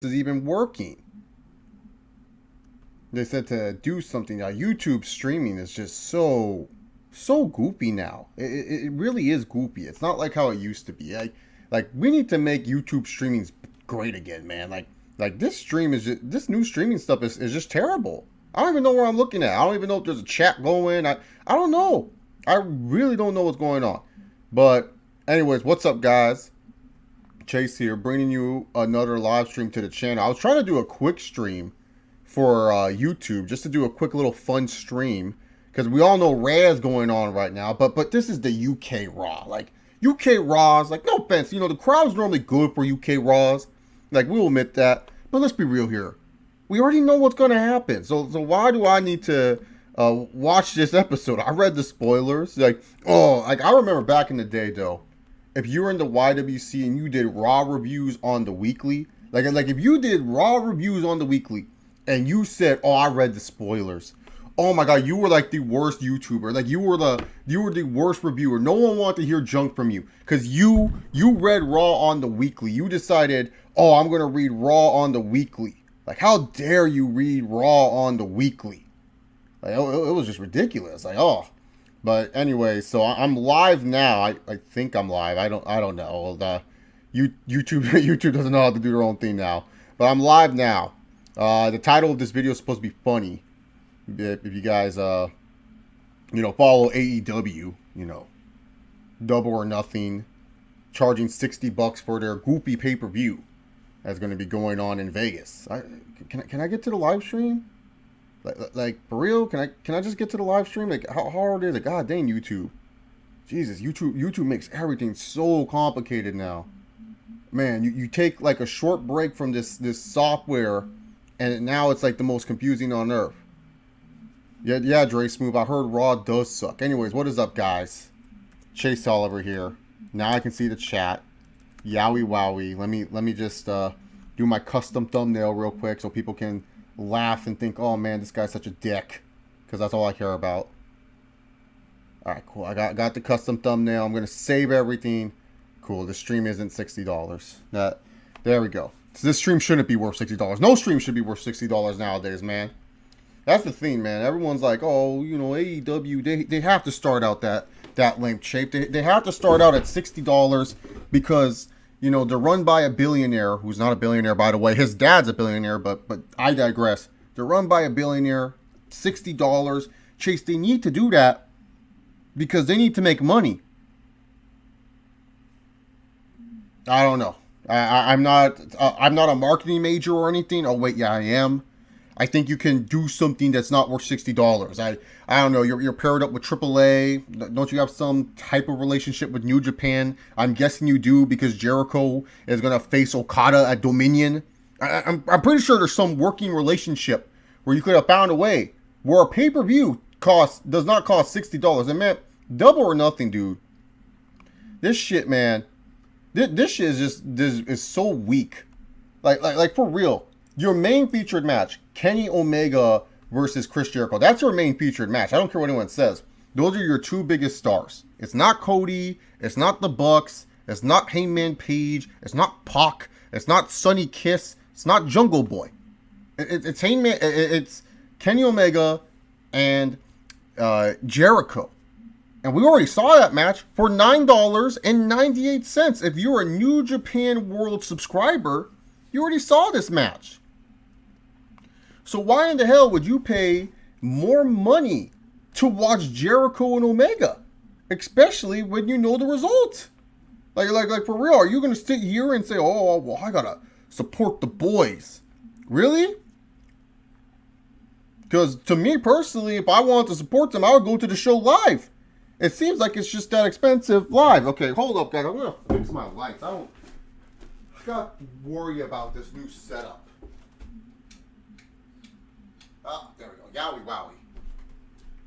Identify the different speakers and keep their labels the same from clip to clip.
Speaker 1: is even working. They said to do something now. YouTube streaming is just so goopy now. It really is goopy. It's not like how it used to be. Like we need to make YouTube streaming great again, man. Like this stream is just, this new streaming stuff is just terrible. I don't even know where I'm looking at. I don't even know if there's a chat going. I don't know. I really don't know what's going on. But anyways, what's up, guys? Chase here, bringing you another live stream to the channel. I was trying to do a quick stream for YouTube, just to do a quick little fun stream, because we all know Raw going on right now, but this is the UK Raw. Like, UK Raws, like, no offense, you know, the crowd's normally good for UK Raws, like, we'll admit that, but let's be real here. We already know what's going to happen, so why do I need to watch this episode? I read the spoilers, like, oh, like, I remember back in the day, though, if you were in the YWC and you did Raw reviews on the weekly, like if you did Raw reviews on the weekly, and you said, "Oh, I read the spoilers." Oh my God, you were like the worst YouTuber. Like you were the worst reviewer. No one wanted to hear junk from you because you read Raw on the weekly. You decided, "Oh, I'm gonna read Raw on the weekly." Like, how dare you read Raw on the weekly? Like, it was just ridiculous. Like, oh. But anyway, so I'm live now. I think I'm live. I don't know. YouTube YouTube doesn't know how to do their own thing now. But I'm live now. The title of this video is supposed to be funny. If you guys, you know, follow AEW, you know, Double or Nothing, charging $60 for their goopy pay-per-view that's going to be going on in Vegas. Can I get to the live stream? Like for real? Can I just get to the live stream? Like, how hard is it? God dang, YouTube. Jesus, YouTube makes everything so complicated now. Man, you take like a short break from this software, and now it's like the most confusing on earth. Yeah, Dre Smooth. I heard Raw does suck. Anyways, what is up, guys? Chase Oliver here. Now I can see the chat. Yowwie Wowwie. Let me just do my custom thumbnail real quick so people can laugh and think, oh man, this guy's such a dick. Because that's all I care about. Alright, cool. I got the custom thumbnail. I'm gonna save everything. Cool. This stream isn't $60. There we go. So this stream shouldn't be worth $60. No stream should be worth $60 nowadays, man. That's the thing, man. Everyone's like, oh, you know, AEW, they have to start out that length shape. They have to start out at $60 because, you know, they're run by a billionaire who's not a billionaire, by the way. His dad's a billionaire, but I digress. They're run by a billionaire, $60. Chase, they need to do that because they need to make money. I don't know. I'm not a marketing major or anything. Oh wait, yeah, I am. I think you can do something that's not worth $60. I don't know. You're paired up with AAA. Don't you have some type of relationship with New Japan? I'm guessing you do because Jericho is gonna face Okada at Dominion. I'm pretty sure there's some working relationship where you could have found a way where a pay-per-view does not cost $60. And man, Double or Nothing, dude. This shit, man. This shit is so weak. Like for real. Your main featured match, Kenny Omega versus Chris Jericho. That's your main featured match. I don't care what anyone says. Those are your two biggest stars. It's not Cody. It's not the Bucks. It's not Hangman Page. It's not Pac. It's not Sonny Kiss. It's not Jungle Boy. It's Hangman. It's Kenny Omega and Jericho. And we already saw that match for $9.98. If you're a New Japan World subscriber, you already saw this match. So why in the hell would you pay more money to watch Jericho and Omega? Especially when you know the result. Like for real, are you going to sit here and say, oh, well, I got to support the boys? Really? Because to me personally, if I wanted to support them, I would go to the show live. It seems like it's just that expensive live. Okay, hold up, guys. I'm going to fix my lights. I got to worry about this new setup. Ah, there we go. Yowwie Wowwie.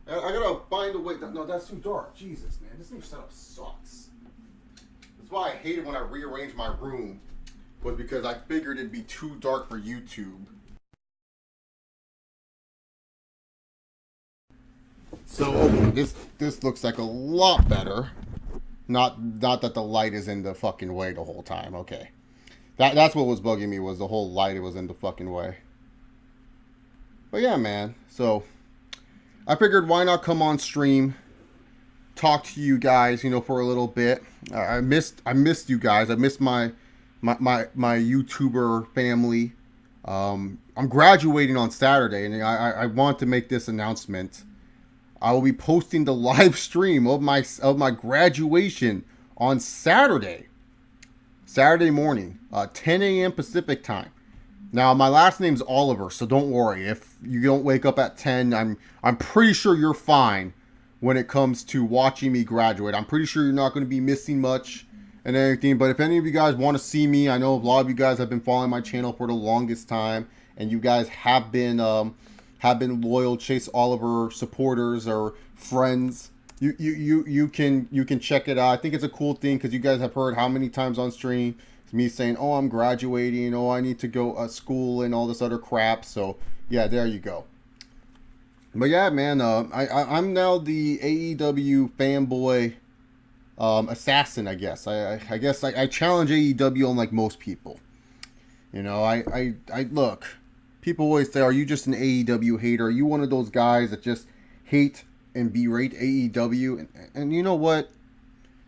Speaker 1: I got to find a way. No, that's too dark. Jesus, man. This new setup sucks. That's why I hated when I rearranged my room. Was because I figured it'd be too dark for YouTube. So, okay, this looks like a lot better. Not that the light is in the fucking way the whole time. Okay. That's what was bugging me, was the whole light. It was in the fucking way. But yeah, man. So I figured, why not come on stream, talk to you guys, for a little bit. I missed you guys. I missed my YouTuber family. I'm graduating on Saturday, and I want to make this announcement. I will be posting the live stream of my graduation on Saturday morning, 10 a.m. Pacific time. Now, my last name's Oliver, so don't worry. If you don't wake up at 10, I'm pretty sure you're fine when it comes to watching me graduate. I'm pretty sure you're not going to be missing much and everything. But if any of you guys want to see me, I know a lot of you guys have been following my channel for the longest time, and you guys have been loyal Chase Oliver supporters or friends. You can check it out. I think it's a cool thing because you guys have heard how many times on stream me saying, oh, I'm graduating, oh, I need to go to school and all this other crap. So yeah, there you go. But yeah, man, I'm now the AEW fanboy assassin, I guess. I guess I challenge AEW unlike most people. I look, people always say, are you just an AEW hater? Are you one of those guys that just hate and berate AEW? And you know what?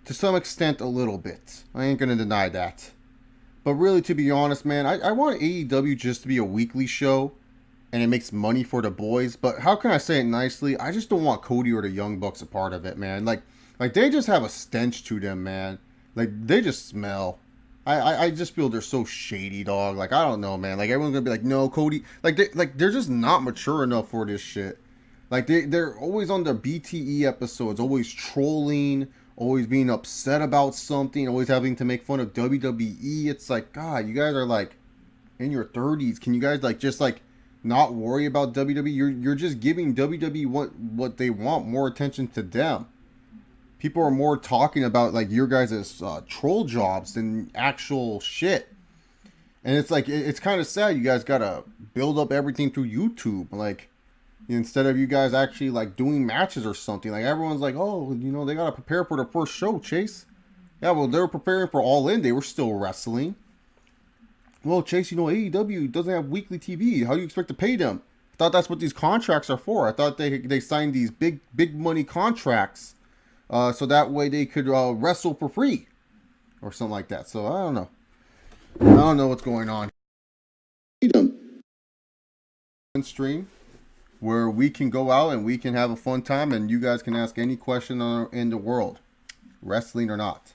Speaker 1: To some extent, a little bit. I ain't gonna deny that. But really, to be honest, man, I want AEW just to be a weekly show, and it makes money for the boys. But how can I say it nicely? I just don't want Cody or the Young Bucks a part of it, man. Like they just have a stench to them, man. Like, they just smell. I just feel they're so shady, dog. Like, I don't know, man. Like, everyone's gonna be like, no, Cody. They're just not mature enough for this shit. Like, they're always on their BTE episodes, always trolling, always being upset about something, always having to make fun of WWE. It's like, God, you guys are like in your 30s. Can you guys just not worry about WWE? You're just giving WWE what they want, more attention to them. People are more talking about your guys' troll jobs than actual shit. And it's like, it's kind of sad. You guys gotta build up everything through YouTube. Like, instead of you guys actually doing matches or something. Like, everyone's like, oh, they gotta prepare for their first show, Chase. Yeah, well, they were preparing for All In. They were still wrestling. Well, Chase, AEW doesn't have weekly TV. How do you expect to pay them? I thought that's what these contracts are for. I thought they signed these big money contracts so that way they could wrestle for free or something like that. So I don't know. I don't know what's going on. Stream where we can go out and we can have a fun time, and you guys can ask any question in the world, wrestling or not.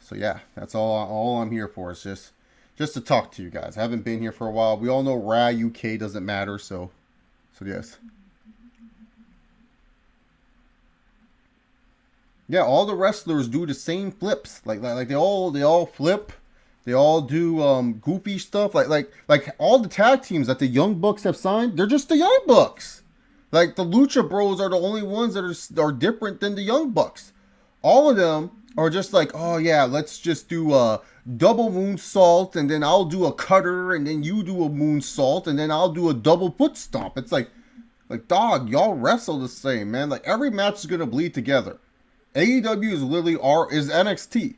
Speaker 1: So yeah, that's all I'm here for. Is just to talk to you guys. I haven't been here for a while. We all know Raw UK doesn't matter, so yes. Yeah, all the wrestlers do the same flips. Like they all flip. They all do goofy stuff. Like all the tag teams that the Young Bucks have signed, they're just the Young Bucks. Like, the Lucha Bros are the only ones that are different than the Young Bucks. All of them are just like, oh yeah, let's just do a double moonsault, and then I'll do a cutter, and then you do a moonsault, and then I'll do a double foot stomp. It's like, dog, y'all wrestle the same, man. Like, every match is gonna bleed together. AEW is literally is NXT.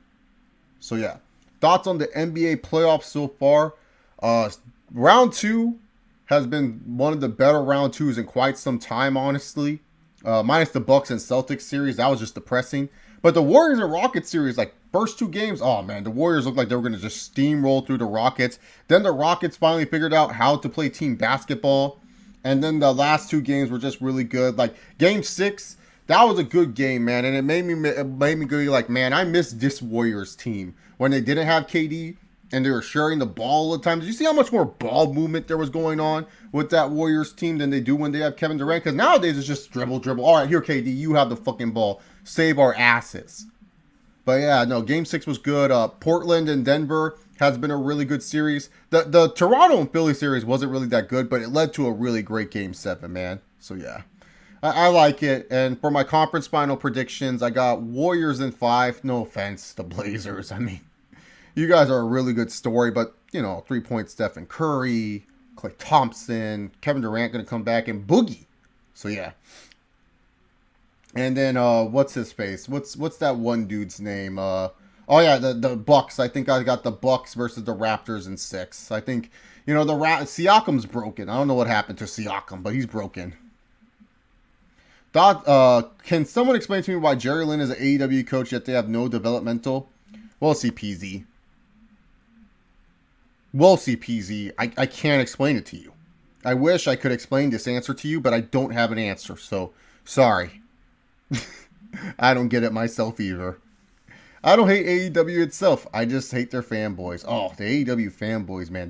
Speaker 1: So yeah. Thoughts on the NBA playoffs so far. Round 2 has been one of the better round 2s in quite some time, honestly. Minus the Bucks and Celtics series. That was just depressing. But the Warriors and Rockets series, first 2 games, oh man, the Warriors looked like they were going to just steamroll through the Rockets. Then the Rockets finally figured out how to play team basketball. And then the last 2 games were just really good. Game 6, that was a good game, man. And it made me go like, man, I miss this Warriors team. When they didn't have KD and they were sharing the ball all the time. Did you see how much more ball movement there was going on with that Warriors team than they do when they have Kevin Durant? Because nowadays it's just dribble. All right, here, KD, you have the fucking ball. Save our asses. But yeah, no, Game 6 was good. Portland and Denver has been a really good series. The Toronto and Philly series wasn't really that good, but it led to a really great Game 7, man. So yeah. I like it. And for my conference final predictions, I got Warriors in 5. No offense, the Blazers. I mean, you guys are a really good story, but, 3-point Stephen Curry, Klay Thompson, Kevin Durant going to come back, and Boogie. So, yeah. And then, what's his face? What's that one dude's name? Oh yeah, the Bucks. I think I got the Bucks versus the Raptors in 6. I think Siakam's broken. I don't know what happened to Siakam, but he's broken. Can someone explain to me why Jerry Lynn is an AEW coach yet they have no developmental? We'll see, PZ. We'll see, PZ. I can't explain it to you. I wish I could explain this answer to you, but I don't have an answer, so sorry. I don't get it myself either. I don't hate AEW itself. I just hate their fanboys. Oh, the AEW fanboys, man.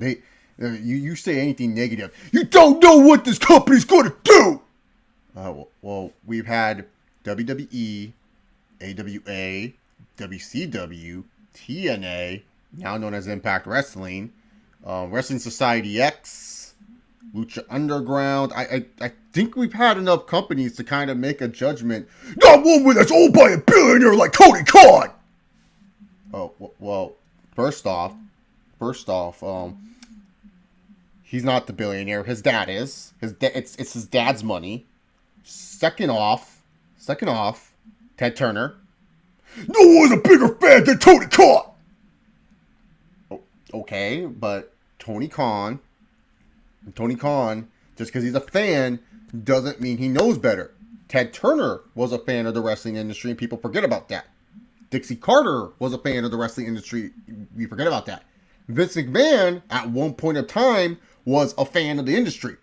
Speaker 1: You say anything negative, you don't know what this company's gonna do. Well, we've had WWE, AWA, WCW, TNA, now known as Impact Wrestling, Wrestling Society X, Lucha Underground. I think we've had enough companies to kind of make a judgment. Not one that's owned by a billionaire like Tony Khan. Oh, well, first off, he's not the billionaire. His dad is. It's his dad's money. Second off, Ted Turner. No one's a bigger fan than Tony Khan. Okay, but Tony Khan, just because he's a fan, doesn't mean he knows better. Ted Turner was a fan of the wrestling industry, and people forget about that. Dixie Carter was a fan of the wrestling industry. We forget about that. Vince McMahon, at one point of time, was a fan of the industry.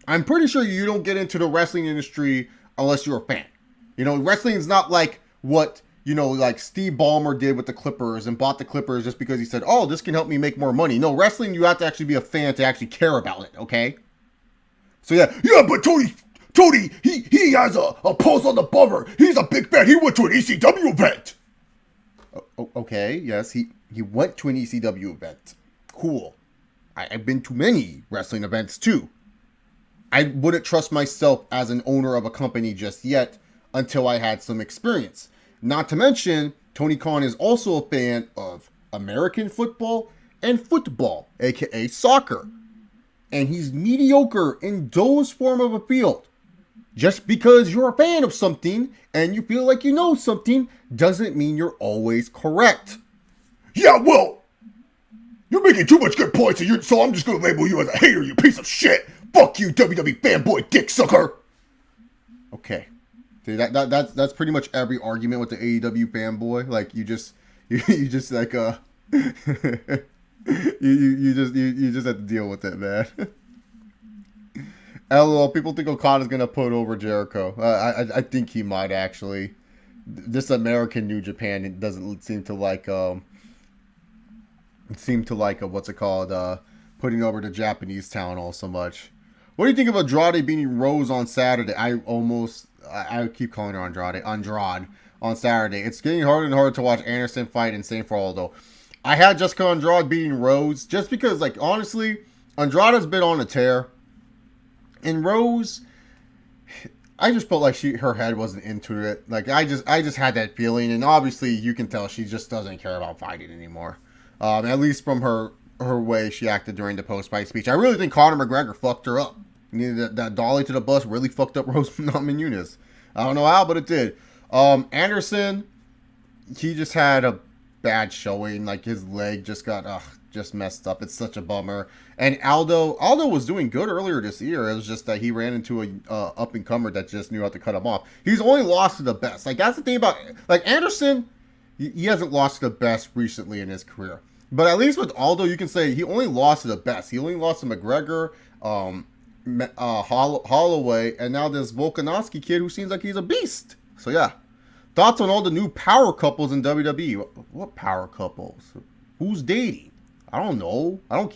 Speaker 1: I'm pretty sure you don't get into the wrestling industry unless you're a fan. Wrestling is not like what, like Steve Ballmer did with the Clippers and bought the Clippers just because he said, oh, this can help me make more money. No, wrestling, you have to actually be a fan to actually care about it, okay? So yeah, but Tony, he has a pulse on the bummer. He's a big fan. He went to an ECW event. Okay, yes, he went to an ECW event. Cool. I've been to many wrestling events too. I wouldn't trust myself as an owner of a company just yet until I had some experience. Not to mention, Tony Khan is also a fan of American football and football, aka soccer. And he's mediocre in those form of a field. Just because you're a fan of something and you feel like you know something doesn't mean you're always correct. Yeah, well, you're making too much good points, so I'm just going to label you as a hater, you piece of shit. Fuck you, WWE fanboy dick sucker. Okay. See, that's pretty much every argument with the AEW fanboy. Like, you just like, you just have to deal with it, man. LOL, people think Okada's going to put over Jericho. I think he might, actually. This American New Japan doesn't seem to like, what's it called, putting over the Japanese talent all so much. What do you think of Andrade beating Rose on Saturday? I keep calling her Andrade on Saturday. It's getting harder and harder to watch Anderson fight Insane for all, though. I had Jessica Andrade beating Rose just because, like, honestly, Andrade's been on a tear. And Rose, I just felt like her head wasn't into it. Like, I just had that feeling, and obviously you can tell she just doesn't care about fighting anymore. At least from her way she acted during the post-fight speech. I really think Conor McGregor fucked her up. That dolly to the bus really fucked up Rose Namajunas. I don't know how, but it did. Anderson, he just had a bad showing. Like, his leg just got just messed up. It's such a bummer. And Aldo was doing good earlier this year. It was just that he ran into a up-and-comer that just knew how to cut him off. He's only lost to the best. Like, that's the thing about, like, Anderson, he hasn't lost to the best recently in his career. But at least with Aldo, you can say he only lost to the best. He only lost to McGregor, Holloway, and now this Volkanovski kid who seems like he's a beast. So yeah. Thoughts on all the new power couples in WWE? What power couples? Who's dating? I don't know. I don't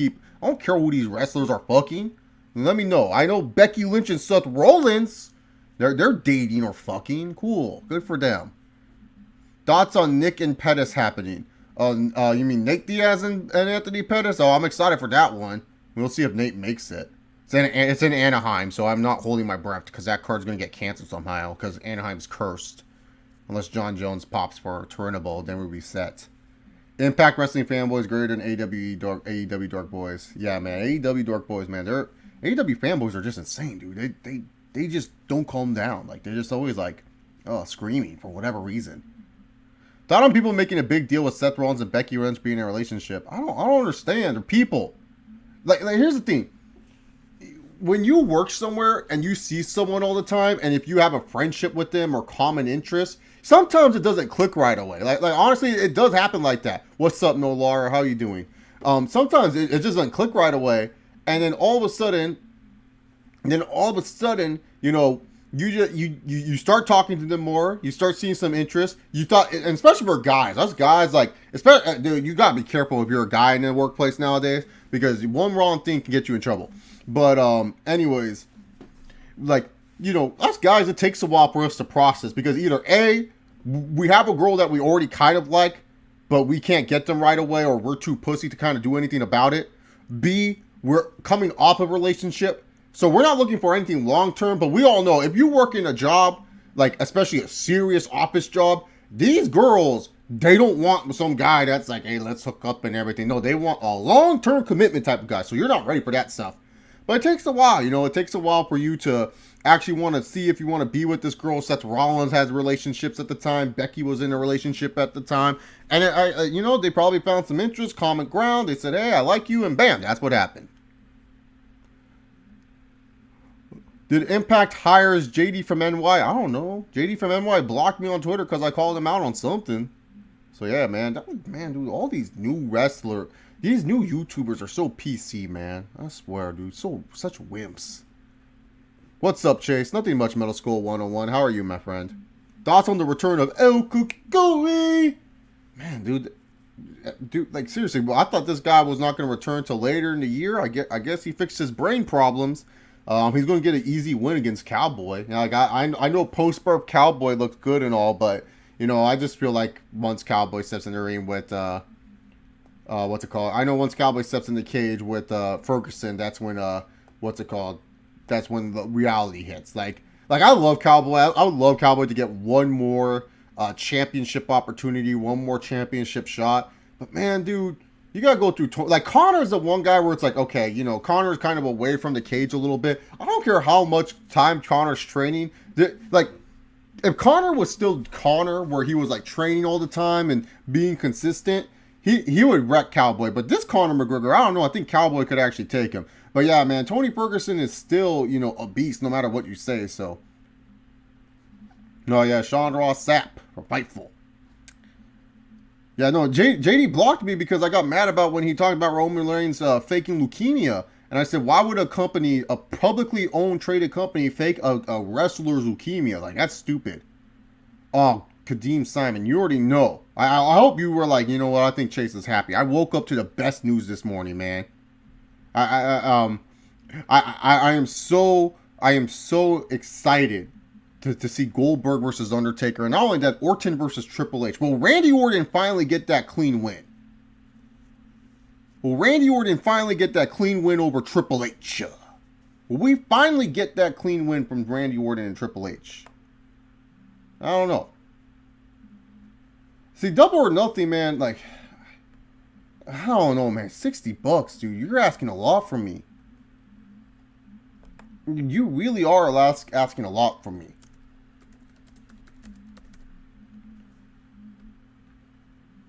Speaker 1: care who these wrestlers are fucking. Let me know. I know Becky Lynch and Seth Rollins. They're dating or fucking. Cool. Good for them. Thoughts on Nick and Pettis happening? You mean Nate Diaz and Anthony Pettis? Oh, I'm excited for that one. We'll see if Nate makes it. It's in Anaheim, so I'm not holding my breath because that card's going to get canceled somehow because Anaheim's cursed. Unless John Jones pops for Turnable, then we'll be set. Impact Wrestling fanboys greater than AEW Dark Boys. Yeah, man. AEW Dark Boys, man. AEW fanboys are just insane, dude. They just don't calm down. Like, they're just always like, screaming for whatever reason. Thought on people making a big deal with Seth Rollins and Becky Lynch being in a relationship. I don't understand. Or people. Like here's the thing. When you work somewhere and you see someone all the time, and if you have a friendship with them or common interests, sometimes it doesn't click right away. Like honestly, it does happen like that. What's up, No Laura? How you doing? Sometimes it just doesn't click right away, and then all of a sudden, you know, you start talking to them more. You start seeing some interest. You thought, and especially for guys, us guys, like, especially, dude, you gotta be careful if you're a guy in the workplace nowadays, because one wrong thing can get you in trouble. But anyways, like, you know, us guys, it takes a while for us to process, because either A, we have a girl that we already kind of like, but we can't get them right away, or we're too pussy to kind of do anything about it. B, we're coming off a relationship, so we're not looking for anything long term. But we all know, if you work in a job, like especially a serious office job, these girls, they don't want some guy that's like, hey, let's hook up and everything. No, they want a long term commitment type of guy. So you're not ready for that stuff. But it takes a while, you know, it takes a while for you to actually want to see if you want to be with this girl. Seth Rollins has relationships at the time. Becky was in a relationship at the time. And, you know, they probably found some interest, common ground. They said, hey, I like you. And bam, that's what happened. Did Impact hires JD from NY? I don't know. JD from NY blocked me on Twitter because I called him out on something. So, yeah, man. Dude, all these new wrestlers. These new YouTubers are so PC, man. I swear, dude. Such wimps. What's up, Chase? Nothing much, Metal Skull 101. How are you, my friend? Thoughts on the return of El Cucuy? Man, dude, like, seriously, I thought this guy was not going to return till later in the year. I guess he fixed his brain problems. He's going to get an easy win against Cowboy. You know, like, I know post-birth Cowboy looks good and all, but, you know, I just feel like once Cowboy steps in the ring with, what's it called? I know once Cowboy steps in the cage with Ferguson, that's when what's it called? That's when the reality hits. Like I love Cowboy. I would love Cowboy to get one more championship opportunity, one more championship shot. But man, dude, you gotta go through. Like Connor's the one guy where it's like, okay, you know, Connor's kind of away from the cage a little bit. I don't care how much time Connor's training. Like, if Connor was still Connor, where he was like training all the time and being consistent, he would wreck Cowboy. But this Conor McGregor, I don't know. I think Cowboy could actually take him. But yeah, man, Tony Ferguson is still, you know, a beast no matter what you say. So, no, yeah, Sean Ross Sapp, or Fightful. Yeah, no, JD blocked me because I got mad about when he talked about Roman Reigns faking leukemia. And I said, why would a company, a publicly owned traded company, fake a wrestler's leukemia? Like, that's stupid. Oh, Kadeem Simon, you already know. I hope you were like, you know what, I think Chase is happy. I woke up to the best news this morning, man. I am so excited to see Goldberg versus Undertaker, and not only that, Orton versus Triple H. Will Randy Orton finally get that clean win? Will Randy Orton finally get that clean win over Triple H? Will we finally get that clean win from Randy Orton and Triple H? I don't know. See, Double or Nothing, man, like, I don't know, man. $60, dude. You're asking a lot from me. You really are asking a lot from me.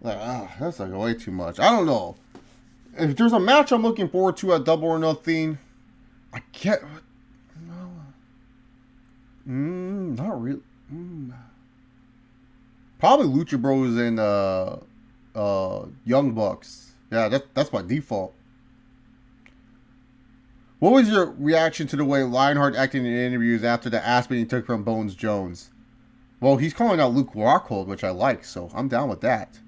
Speaker 1: Like, that's like way too much. I don't know. If there's a match I'm looking forward to at Double or Nothing, I can't. No. Not really. Probably Lucha Bros and Young Bucks. Yeah, that's by default. What was your reaction to the way Lionheart acted in interviews after the aspirin he took from Bones Jones? Well, he's calling out Luke Rockhold, which I like, so I'm down with that.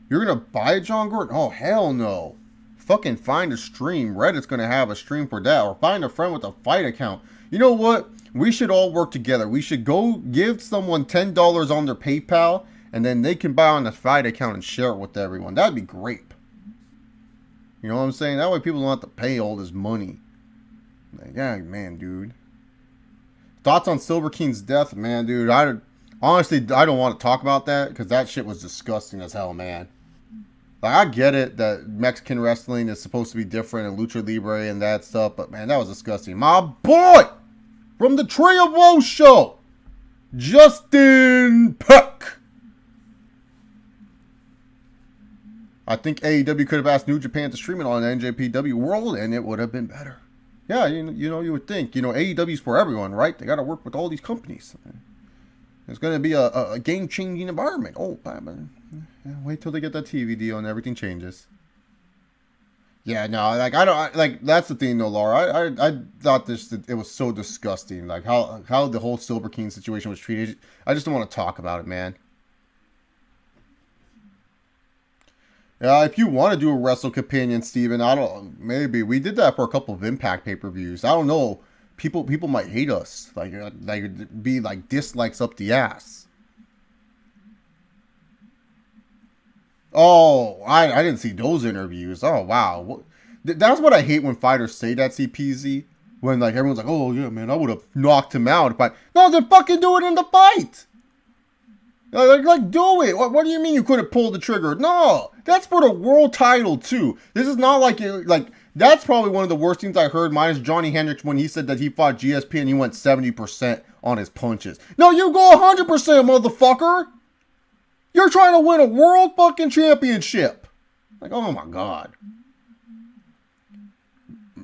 Speaker 1: You're going to buy a John Gordon? Oh, hell no. Fucking find a stream. Reddit's going to have a stream for that. Or find a friend with a fight account. You know what? We should all work together. We should go give someone $10 on their PayPal, and then they can buy on the fight account and share it with everyone. That'd be great. You know what I'm saying? That way people don't have to pay all this money. Like, yeah, man, dude. Thoughts on Silver King's death? Man, dude, honestly, I don't want to talk about that because that shit was disgusting as hell, man. Like, I get it that Mexican wrestling is supposed to be different and Lucha Libre and that stuff, but man, that was disgusting. My boy from the Tree of Woe show, Justin Puck. I think AEW could have asked New Japan to stream it on NJPW World, and it would have been better. Yeah, you would think. AEW's for everyone, right? They got to work with all these companies. It's going to be a game-changing environment. Oh, wait till they get that TV deal and everything changes. Yeah, no, that's the thing, though, Laura. I thought it was so disgusting, like how the whole Silver King situation was treated. I just don't want to talk about it, man. Yeah, if you want to do a Wrestle Companion, Steven, maybe. We did that for a couple of Impact pay-per-views. I don't know. People might hate us. Like be like dislikes up the ass. Oh, I didn't see those interviews. Oh, wow. That's what I hate when fighters say that, CPZ. When like everyone's like, oh, yeah, man, I would have knocked him out. But no, then fucking do it in the fight. Like do it. What do you mean you couldn't pull the trigger? No, that's for the world title too. This is not like that's probably one of the worst things I heard. Minus Johnny Hendricks when he said that he fought GSP and he went 70% on his punches. No, you go 100%, motherfucker. You're trying to win a world fucking championship. Like, oh my god.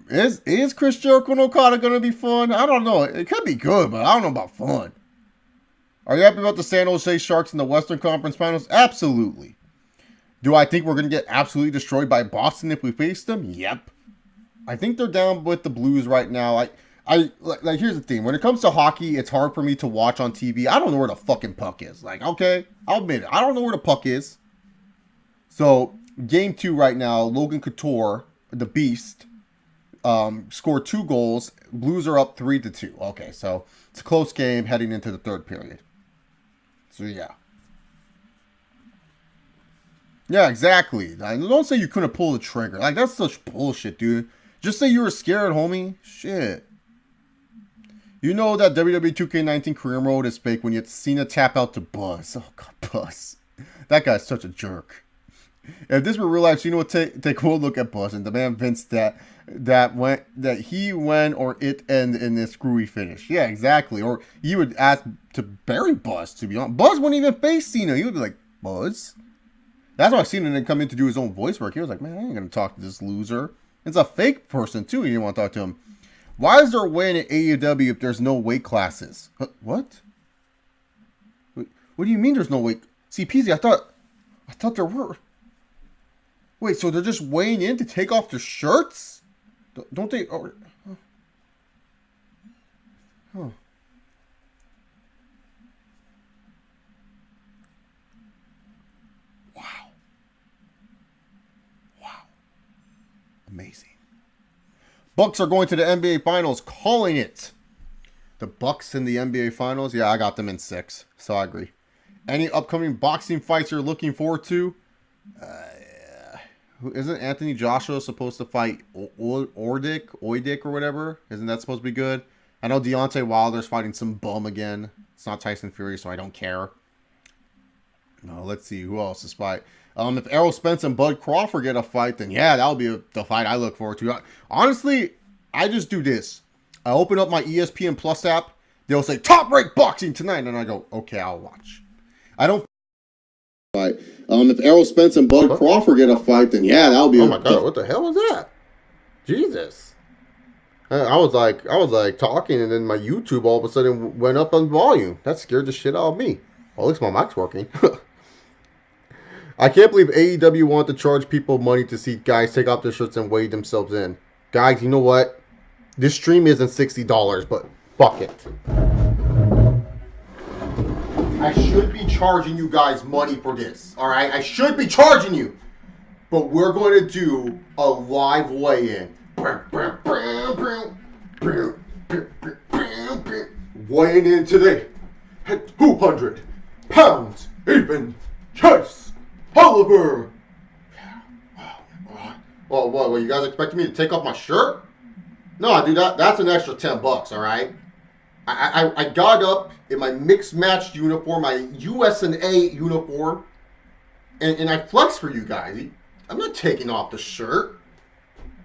Speaker 1: Is Chris Jericho and Okada gonna be fun? I don't know. It could be good, but I don't know about fun. Are you happy about the San Jose Sharks in the Western Conference Finals? Absolutely. Do I think we're going to get absolutely destroyed by Boston if we face them? Yep. I think they're down with the Blues right now. Here's the thing. When it comes to hockey, it's hard for me to watch on TV. I don't know where the fucking puck is. Like, okay, I'll admit it. I don't know where the puck is. So, game 2 right now, Logan Couture, the Beast, scored 2 goals. Blues are up 3-2. Okay, so it's a close game heading into the third period. So, yeah. Yeah, exactly. Don't say you couldn't pull the trigger. Like, that's such bullshit, dude. Just say you were scared, homie. Shit. You know that WWE 2K19 career mode is fake when you have Cena tap out to Buzz. Oh, God, Buzz. That guy's such a jerk. If this were real life, Cena would take a look at Buzz and demand Vince that he win or it end in this screwy finish. Yeah, exactly. Or he would ask to bury Buzz, to be honest. Buzz wouldn't even face Cena. He would be like, Buzz? That's why Cena didn't come in to do his own voice work. He was like, man, I ain't going to talk to this loser. It's a fake person, too. He didn't want to talk to him. Why is there a win at AEW if there's no weight classes? What? What do you mean there's no weight? See, PZ, I thought there were. Wait, so they're just weighing in to take off their shirts? Don't they? Oh. Huh. Wow. Amazing. Bucks are going to the NBA Finals, calling it. The Bucks in the NBA Finals? Yeah, I got them in 6, so I agree. Any upcoming boxing fights you're looking forward to? Isn't Anthony Joshua supposed to fight Oidic or whatever? Isn't that supposed to be good? I know Deontay Wilder's fighting some bum again. It's not Tyson Fury, so I don't care. No, let's see who else is fight. If Errol Spence and Bud Crawford get a fight, then yeah, that'll be the fight I look forward to. Honestly, I just do this. I open up my ESPN Plus app. They'll say top ranked boxing tonight, and I go, okay, I'll watch. I don't. Fight. If Errol Spence and Bud Crawford get a fight, then yeah, that'll be. Oh my god, what the hell was that? Jesus. I was like talking, and then my YouTube all of a sudden went up on volume. That scared the shit out of me. Well, at least my mic's working. I can't believe AEW want to charge people money to see guys take off their shirts and weigh themselves in. Guys, you know what? This stream isn't $60, but fuck it. I should be charging you guys money for this, alright? I should be charging you. But we're going to do a live weigh-in. Weighing in today at 200 pounds, even Chase Oliver. Well, what, you guys expecting me to take off my shirt? No, dude, that's an extra $10, alright? I got up in my mixed match uniform, my USNA uniform, and I flexed for you guys. I'm not taking off the shirt.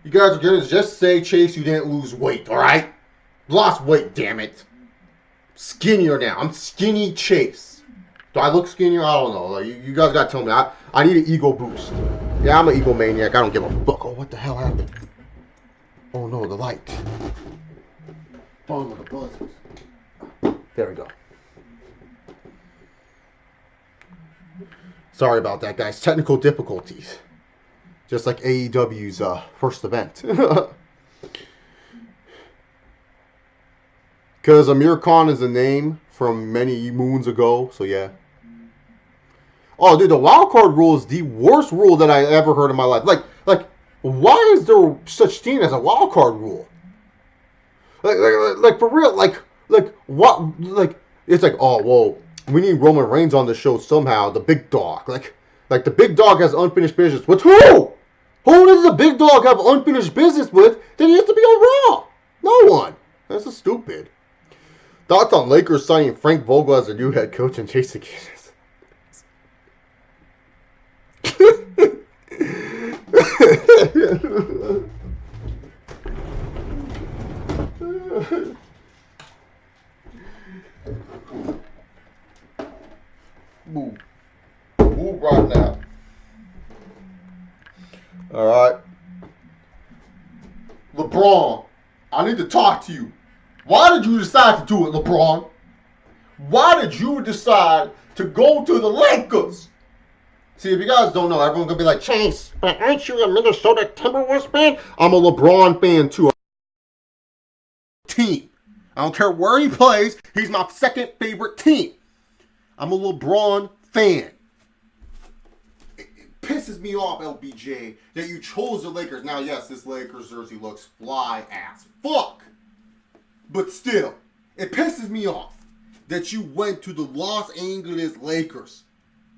Speaker 1: You guys are going to just say, Chase, you didn't lose weight, alright? Lost weight, damn it. skinnier now. I'm skinny Chase. Do I look skinnier? I don't know. Like, you guys gotta tell me. I need an ego boost. Yeah, I'm an egomaniac. I don't give a fuck. Oh, what the hell happened? Oh no, the light. Bottom of the buzzers. There we go. Sorry about that, guys. Technical difficulties. Just like AEW's first event. Because Amir Khan is a name from many moons ago, so yeah. Oh, dude, the wild card rule is the worst rule that I ever heard in my life. Like, why is there such thing as a wild card rule? Like for real, like what? Like it's like, oh, well, we need Roman Reigns on the show somehow. The big dog, like the big dog has unfinished business with who? Who does the big dog have unfinished business with that he has to be on Raw? No one. That's so stupid. Thoughts on Lakers signing Frank Vogel as their new head coach and Jason Kidd? Move right now. Alright. LeBron, I need to talk to you. Why did you decide to do it, LeBron? Why did you decide to go to the Lakers? See, if you guys don't know, everyone's going to be like, Chase, but aren't you a Minnesota Timberwolves fan? I'm a LeBron fan, too. Team. I don't care where he plays. He's my second favorite team. I'm a LeBron fan. It pisses me off, LBJ, that you chose the Lakers. Now, yes, this Lakers jersey looks fly as fuck. But still, it pisses me off that you went to the Los Angeles Lakers.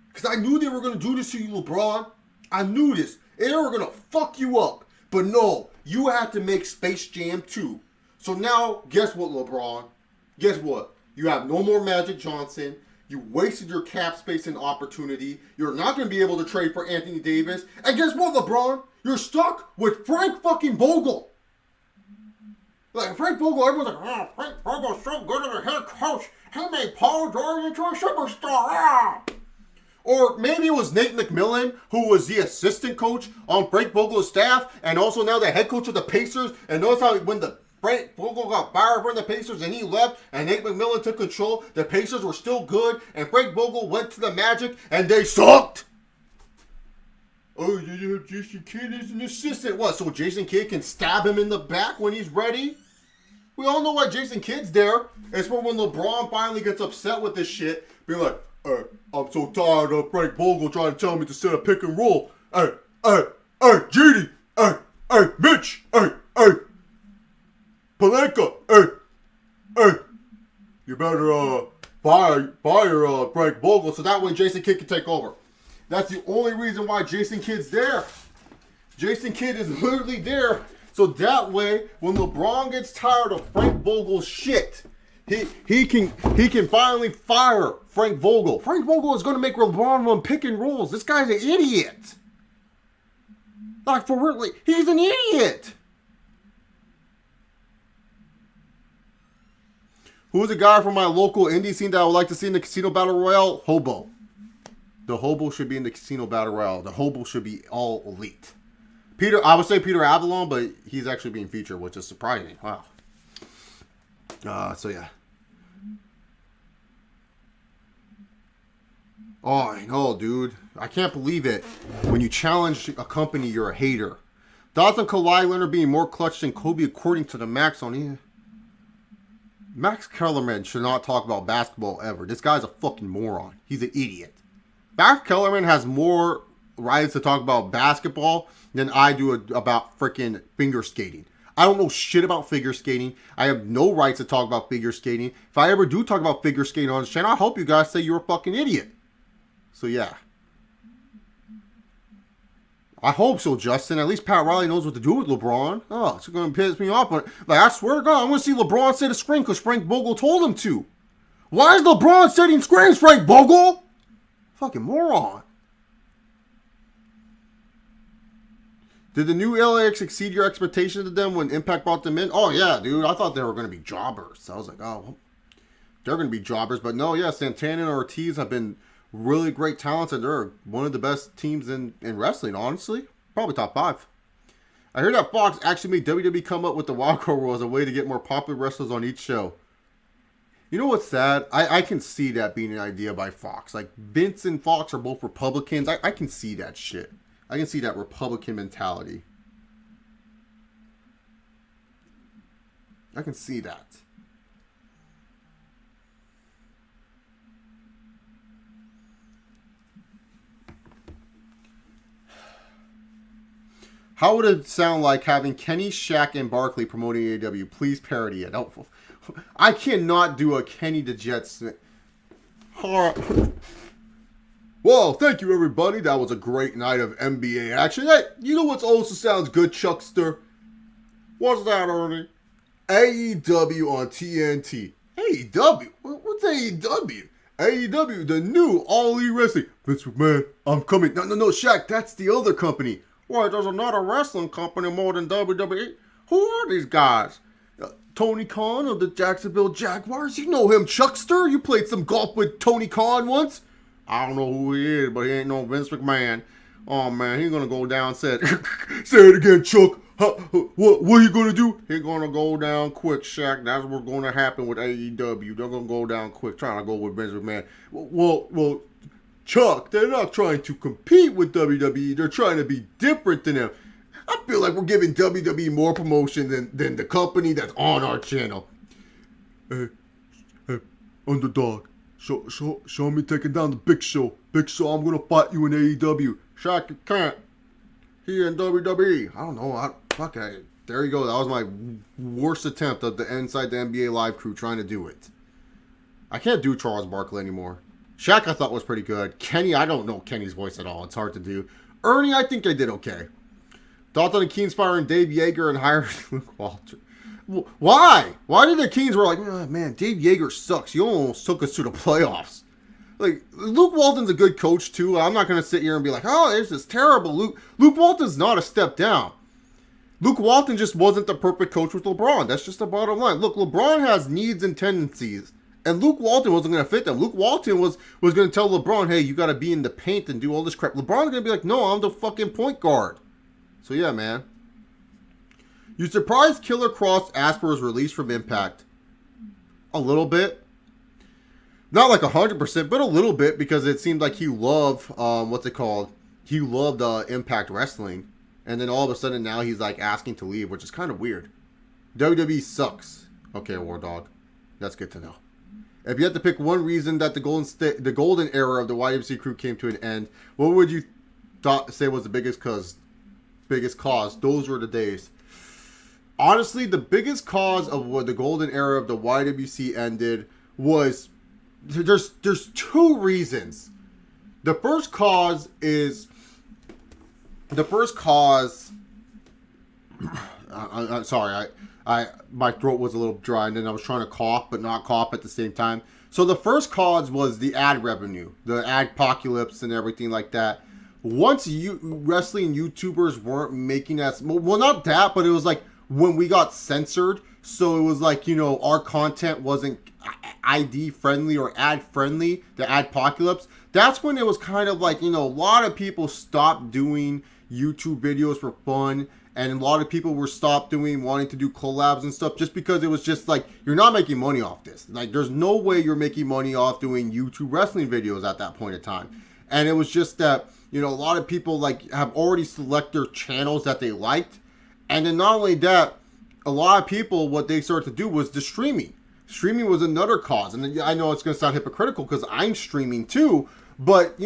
Speaker 1: Because I knew they were going to do this to you, LeBron. I knew this. They were going to fuck you up. But no, you had to make Space Jam 2. So now, guess what, LeBron? Guess what? You have no more Magic Johnson. You wasted your cap space and opportunity. You're not going to be able to trade for Anthony Davis. And guess what, LeBron? You're stuck with Frank fucking Vogel. Like, Frank Vogel, everyone's like, oh, Frank Vogel's so good as a head coach. He made Paul George into a superstar. Ah! Or maybe it was Nate McMillan, who was the assistant coach on Frank Vogel's staff, and also now the head coach of the Pacers. And notice how when the Frank Vogel got fired from the Pacers and he left, and Nate McMillan took control, the Pacers were still good, and Frank Vogel went to the Magic, and they sucked. Oh, Jason Kidd is an assistant. What, so Jason Kidd can stab him in the back when he's ready? We all know why Jason Kidd's there. It's for when LeBron finally gets upset with this shit, be like, I'm so tired of Frank Vogel trying to tell me to set a pick and roll. Hey, GD, hey, Mitch, hey, Palenka, hey, you better fire Frank Vogel so that way Jason Kidd can take over. That's the only reason why Jason Kidd's there. Jason Kidd is literally there so that way when LeBron gets tired of Frank Vogel's shit, he can finally fire Frank Vogel. Frank Vogel is going to make LeBron run pick and rolls. This guy's an idiot. Like, for real, like, he's an idiot. Who's a guy from my local indie scene that I would like to see in the Casino Battle Royale? Hobo. The Hobo should be in the Casino Battle Royale. The Hobo should be all elite. I would say Peter Avalon, but he's actually being featured, which is surprising. Wow. So yeah. Oh, I know, dude. I can't believe it. When you challenge a company, you're a hater. Thoughts on Kawhi Leonard being more clutch than Kobe according to the Max on here? Max Kellerman should not talk about basketball ever. This guy's a fucking moron. He's an idiot. Max Kellerman has more rights to talk about basketball than I do about freaking figure skating. I don't know shit about figure skating. I have no rights to talk about figure skating. If I ever do talk about figure skating on this channel, I hope you guys say you're a fucking idiot. So yeah. I hope so, Justin. At least Pat Riley knows what to do with LeBron. Oh, it's going to piss me off. But like, I swear to God, I'm going to see LeBron set a screen because Frank Vogel told him to. Why is LeBron setting screens, Frank Vogel? Fucking moron. Did the new LAX exceed your expectations of them when Impact brought them in? Oh, yeah, dude. I thought they were going to be jobbers. So I was like, oh, they're going to be jobbers. But no, yeah, Santana and Ortiz have been really great talents, and they're one of the best teams in wrestling, honestly. Probably top 5. I heard that Fox actually made WWE come up with the wildcard rule as a way to get more popular wrestlers on each show. You know what's sad? I can see that being an idea by Fox. Like, Vince and Fox are both Republicans. I can see that shit. I can see that Republican mentality. I can see that. How would it sound like having Kenny, Shaq, and Barkley promoting AEW? Please parody it. Oh, I cannot do a Kenny the Jet Smith. Well, thank you, everybody. That was a great night of NBA action. Hey, you know what also sounds good, Chuckster? What's that, Ernie? AEW on TNT. AEW? What's AEW? AEW, the new All Elite Wrestling. Vince McMahon, I'm coming. No, Shaq, that's the other company. Why, there's another wrestling company more than WWE. Who are these guys? Tony Khan of the Jacksonville Jaguars. You know him, Chuckster. You played some golf with Tony Khan once. I don't know who he is, but he ain't no Vince McMahon. Oh, man, he's going to go down. Say it again, Chuck. What are you going to do? He's going to go down quick, Shaq. That's what's going to happen with AEW. They're going to go down quick, trying to go with Vince McMahon. Well, Chuck, they're not trying to compete with WWE. They're trying to be different than them. I feel like we're giving WWE more promotion than the company that's on our channel. Hey, underdog. Show me taking down the Big Show. Big Show, I'm going to fight you in AEW. Shaq, you can't. He in WWE. I don't know. There you go. That was my worst attempt of the Inside the NBA Live crew trying to do it. I can't do Charles Barkley anymore. Shaq I thought was pretty good. Kenny, I don't know Kenny's voice at all. It's hard to do. Ernie, I think I did okay. Thoughts on the Keens firing Dave Yeager and hiring Luke Walter? Why? Why did the Keens were like, oh, man, Dave Yeager sucks. You almost took us to the playoffs. Like, Luke Walton's a good coach, too. I'm not going to sit here and be like, oh, this is terrible. Luke Walton's not a step down. Luke Walton just wasn't the perfect coach with LeBron. That's just the bottom line. Look, LeBron has needs and tendencies. And Luke Walton wasn't going to fit them. Luke Walton was going to tell LeBron, hey, you got to be in the paint and do all this crap. LeBron's going to be like, no, I'm the fucking point guard. So, yeah, man. You surprised Killer Cross asked for his release from Impact? A little bit. Not like 100%, but a little bit, because it seemed like he loved, He loved Impact Wrestling. And then all of a sudden now he's like asking to leave, which is kind of weird. WWE sucks. Okay, War Dog. That's good to know. If you had to pick one reason that the golden era of the YMC crew came to an end, what would you say was the biggest cause? Those were the days. Honestly, the biggest cause of what the golden era of the YWC ended was there's two reasons. The first cause I'm sorry, my throat was a little dry, and then I was trying to cough, but not cough at the same time. So the first cause was the ad revenue, the adpocalypse and everything like that. Once wrestling YouTubers weren't making as well, not that, but it was like when we got censored. So it was like, our content wasn't ID friendly or ad friendly, the adpocalypse. That's when it was kind of like, a lot of people stopped doing YouTube videos for fun. And a lot of people were stopped wanting to do collabs and stuff, just because it was just like, you're not making money off this. Like, there's no way you're making money off doing YouTube wrestling videos at that point in time. And it was just that, a lot of people like have already selected their channels that they liked. And then not only that, a lot of people, what they started to do was the streaming. Streaming was another cause. And I know it's going to sound hypocritical because I'm streaming too. But,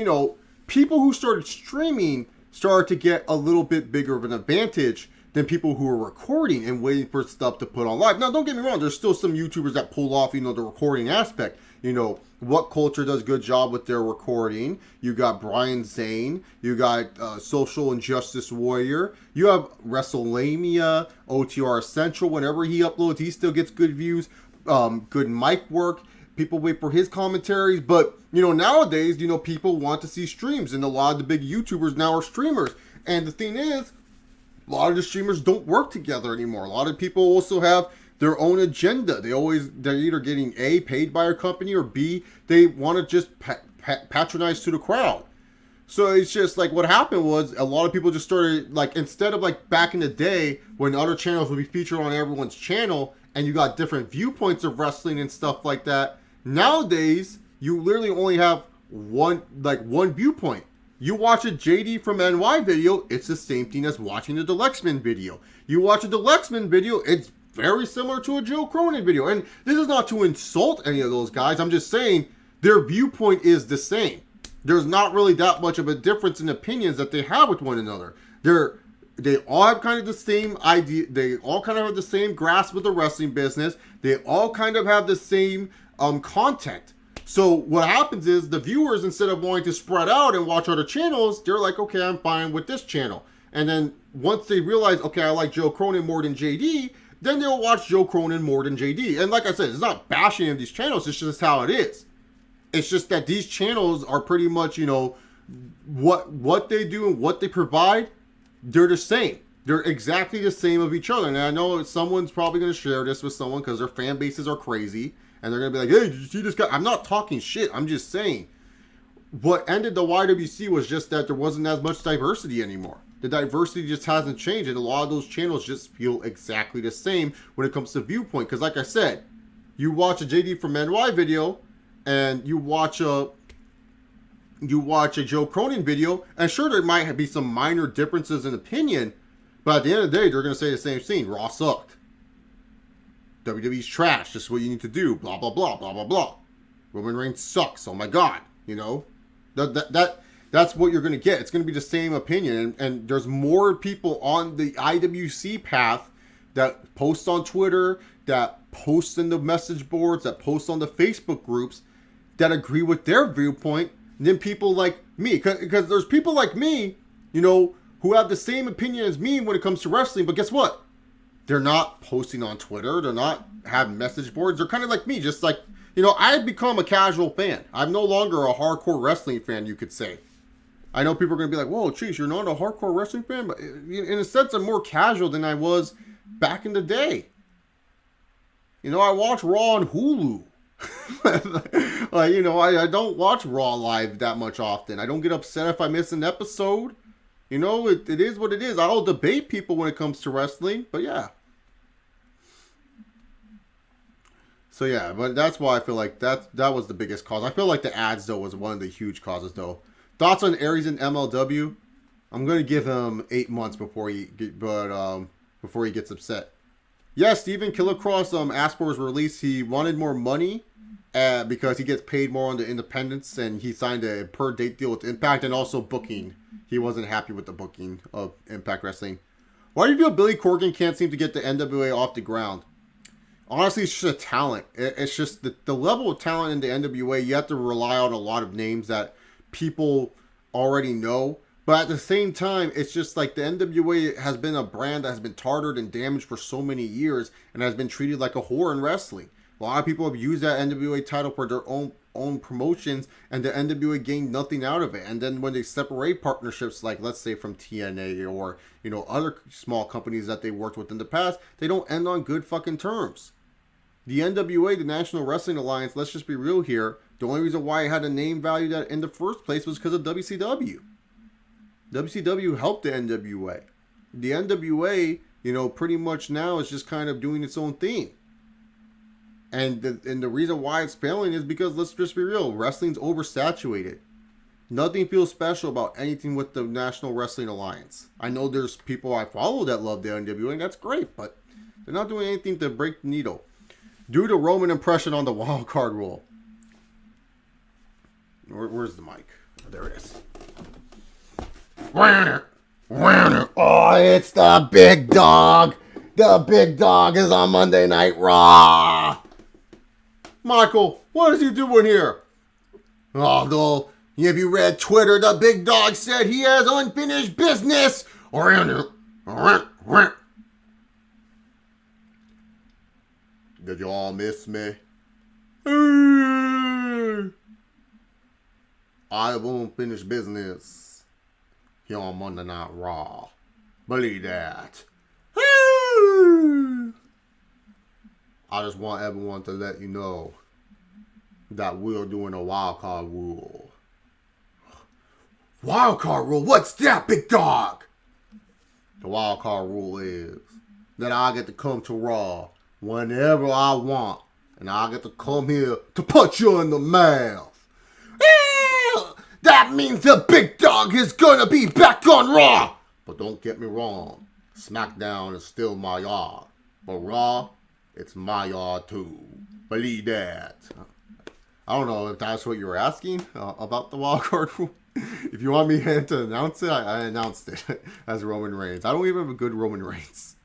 Speaker 1: people who started streaming started to get a little bit bigger of an advantage than people who were recording and waiting for stuff to put on live. Now, don't get me wrong. There's still some YouTubers that pull off, the recording aspect. What Culture does a good job with their recording. You got Bryan Zane. You got Social Injustice Warrior. You have WrestleMania, OTR Central. Whenever he uploads, he still gets good views, good mic work. People wait for his commentaries. But, nowadays, people want to see streams. And a lot of the big YouTubers now are streamers. And the thing is, a lot of the streamers don't work together anymore. A lot of people also have their own agenda. They're either getting A, paid by a company, or B, they want to just patronize to the crowd. So it's just like what happened was a lot of people just started, like, instead of like back in the day when other channels would be featured on everyone's channel and you got different viewpoints of wrestling and stuff like that, nowadays you literally only have one viewpoint. You watch a JD from NY video, it's the same thing as watching the Delexman video. You watch a Delexman video, it's very similar to a Joe Cronin video. And this is not to insult any of those guys. I'm just saying their viewpoint is the same. There's not really that much of a difference in opinions that they have with one another. They all have kind of the same idea. They all kind of have the same grasp of the wrestling business. They all kind of have the same content. So what happens is the viewers, instead of wanting to spread out and watch other channels, they're like, okay, I'm fine with this channel. And then once they realize, okay, I like Joe Cronin more than JD, then they'll watch Joe Cronin more than JD. And like I said, it's not bashing of these channels. It's just how it is. It's just that these channels are pretty much, you know, what they do and what they provide, they're the same. They're exactly the same of each other. And I know someone's probably going to share this with someone because their fan bases are crazy. And they're going to be like, hey, did you see this guy? I'm not talking shit. I'm just saying. What ended the YWC was just that there wasn't as much diversity anymore. The diversity just hasn't changed. And a lot of those channels just feel exactly the same when it comes to viewpoint. Because like I said, you watch a JD from NY video and you watch a Joe Cronin video, and sure, there might be some minor differences in opinion, but at the end of the day, they're going to say the same thing. Raw sucked. WWE's trash. This is what you need to do. Blah, blah, blah, blah, blah, blah. Roman Reigns sucks. Oh my God. You know, that's what you're going to get. It's going to be the same opinion. And there's more people on the IWC path that post on Twitter, that post in the message boards, that post on the Facebook groups that agree with their viewpoint than people like me. Because there's people like me, you know, who have the same opinion as me when it comes to wrestling. But guess what? They're not posting on Twitter. They're not having message boards. They're kind of like me. Just like, you know, I've become a casual fan. I'm no longer a hardcore wrestling fan, you could say. I know people are going to be like, whoa, Cheese, you're not a hardcore wrestling fan? But in a sense, I'm more casual than I was back in the day. You know, I watch Raw on Hulu. Like, you know, I don't watch Raw live that much often. I don't get upset if I miss an episode. You know, it is what it is. I'll debate people when it comes to wrestling, but yeah. So yeah, but that's why I feel like that was the biggest cause. I feel like the ads, though, was one of the huge causes, though. Thoughts on Aries and MLW? I'm going to give him 8 months before he gets upset. Yeah, Steven Killicross asked for his release. He wanted more money because he gets paid more on the independents, and he signed a per date deal with Impact and also booking. He wasn't happy with the booking of Impact Wrestling. Why do you feel Billy Corgan can't seem to get the NWA off the ground? Honestly, it's just a talent. It's just the level of talent in the NWA, you have to rely on a lot of names that people already know. But at the same time, it's just like the NWA has been a brand that has been targeted and damaged for so many years and has been treated like a whore in wrestling. A lot of people have used that NWA title for their own promotions, and the NWA gained nothing out of it. And then when they separate partnerships, like let's say from TNA or, you know, other small companies that they worked with in the past, they don't end on good fucking terms. The NWA, the National Wrestling Alliance, let's just be real here, the only reason why it had a name value that in the first place was because of WCW. WCW helped the NWA. The NWA, you know, pretty much now is just kind of doing its own thing. And the reason why it's failing is because, let's just be real, wrestling's oversaturated. Nothing feels special about anything with the National Wrestling Alliance. I know there's people I follow that love the NWA, and that's great, but they're not doing anything to break the needle. Do the Roman impression on the wild card rule. Where's the mic? Oh, there it is. Oh, it's the big dog. The big dog is on Monday Night Raw. Michael, what is he doing here? Oh, no. Have you read Twitter? The big dog said he has unfinished business. Did you all miss me? I have unfinished business here on Monday Night Raw. Believe that. I just want everyone to let you know that we're doing a wild card rule. Wild card rule? What's that, big dog? The wild card rule is that I get to come to Raw whenever I want. And I get to come here to punch you in the mouth. That means the big dog is gonna be back on Raw. But don't get me wrong. SmackDown is still my yard. But Raw, it's my yard too. Believe that. I don't know if that's what you were asking about the wild card rule. If you want me to announce it, I announced it as Roman Reigns. I don't even have a good Roman Reigns.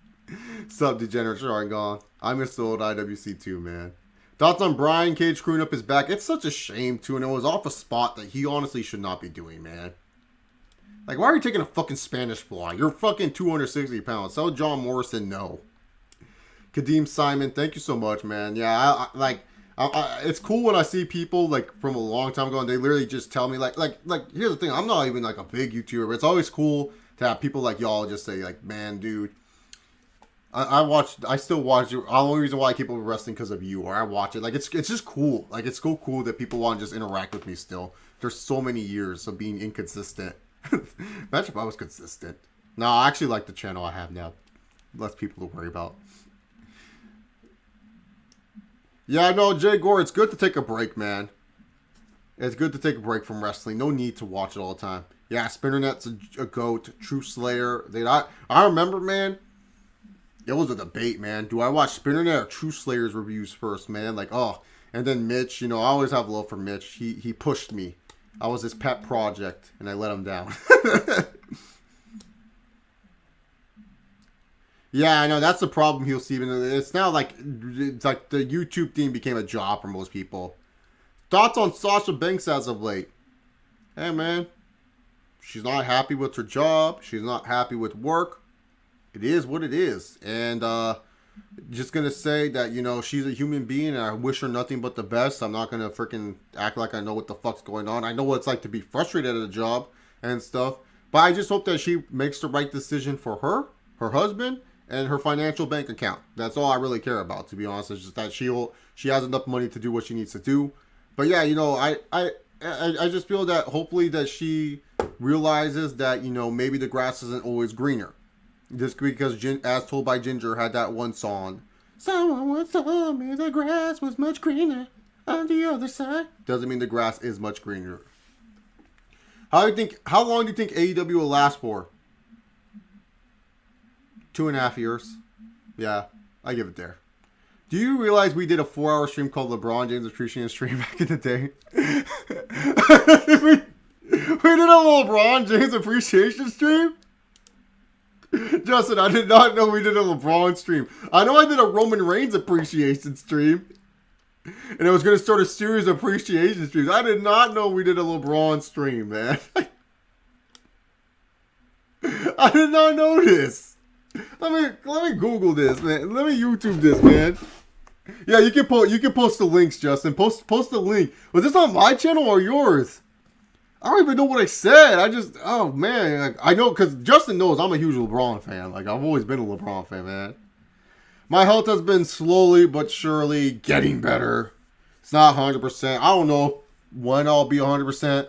Speaker 1: Sup, degenerates are gone. I miss the old IWC too, man. Thoughts on Bryan Cage screwing up his back? It's such a shame too, and it was off a spot that he honestly should not be doing, man. Like, why are you taking a fucking Spanish fly? You're fucking 260 pounds. Tell John Morrison no. Kadeem Simon, thank you so much, man. Yeah, it's cool when I see people like from a long time ago and they literally just tell me like here's the thing, I'm not even like a big YouTuber, but it's always cool to have people like y'all just say like, man, dude, I still watch you. The only reason why I keep over wrestling because of you, or I watch it. Like it's just cool. Like it's so cool that people want to just interact with me still. There's so many years of being inconsistent. Imagine if I was consistent. No, I actually like the channel I have now. Less people to worry about. Yeah, no, Jay Gore, it's good to take a break, man. It's good to take a break from wrestling. No need to watch it all the time. Yeah, Spinnernet's a goat. True Slayer. I remember, man. It was a debate, man. Do I watch Spinnernet or True Slayer's reviews first, man? Like, oh. And then Mitch, you know, I always have love for Mitch. He pushed me. I was his pet project, and I let him down. Yeah, I know. That's the problem, Heel Steven. It's now like the YouTube thing became a job for most people. Thoughts on Sasha Banks as of late? Hey, man. She's not happy with her job. She's not happy with work. It is what it is. And just going to say that, you know, she's a human being and I wish her nothing but the best. I'm not going to freaking act like I know what the fuck's going on. I know what it's like to be frustrated at a job and stuff. But I just hope that she makes the right decision for her husband, and her financial bank account. That's all I really care about, to be honest. It's just that she has enough money to do what she needs to do. But yeah, you know, I just feel that hopefully that she realizes that, you know, maybe the grass isn't always greener. Just because, as told by Ginger, had that one song. Someone once told me the grass was much greener on the other side. Doesn't mean the grass is much greener. How long do you think AEW will last for? 2.5 years. Yeah, I give it there. Do you realize we did a 4-hour stream called LeBron James Appreciation Stream back in the day? we did a LeBron James Appreciation Stream? Justin, I did not know we did a LeBron stream. I know I did a Roman Reigns Appreciation Stream. And I was going to start a series of appreciation streams. I did not know we did a LeBron stream, man. I did not know this. Let me Google this, man. Let me YouTube this, man. Yeah, you can post the links, Justin. Post the link. Was this on my channel or yours? I don't even know what I said. Oh man, like, I know because Justin knows I'm a huge LeBron fan. Like I've always been a LeBron fan, man. My health has been slowly but surely getting better. It's not 100%. I don't know when I'll be 100%.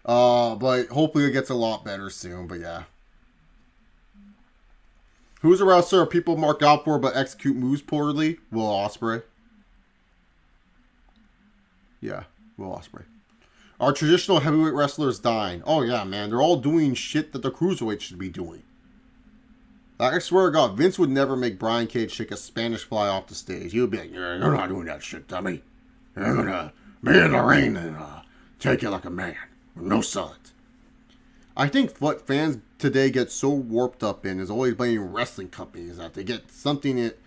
Speaker 1: But hopefully it gets a lot better soon. But yeah. Who's a wrestler people mark out for but execute moves poorly? Will Ospreay. Yeah, Will Ospreay. Are traditional heavyweight wrestlers dying? Oh yeah, man. They're all doing shit that the cruiserweights should be doing. Like, I swear to God, Vince would never make Bryan Cage shake a Spanish fly off the stage. He would be like, you're not doing that shit, dummy. You're going to be in the ring and take it like a man. With no suds. I think what fans today get so warped up in is always blaming wrestling companies that they get something at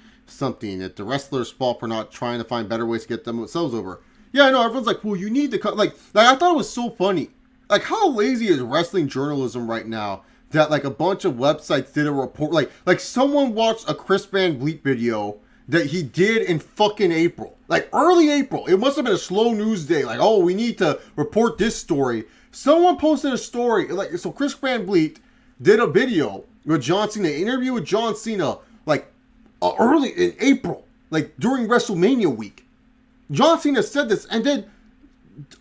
Speaker 1: the wrestler's fault for not trying to find better ways to get themselves over. Yeah, I know. Everyone's like, well, you need to like I thought it was so funny. Like, how lazy is wrestling journalism right now that like a bunch of websites did a report? Like someone watched a Chris Van Vliet video that he did in fucking April. Like early April. It must have been a slow news day. Like, oh, we need to report this story. Someone posted a story. Like, so Chris Van Vliet did a video with John Cena, interview with John Cena, like early in April. like during WrestleMania week. John Cena said this, and then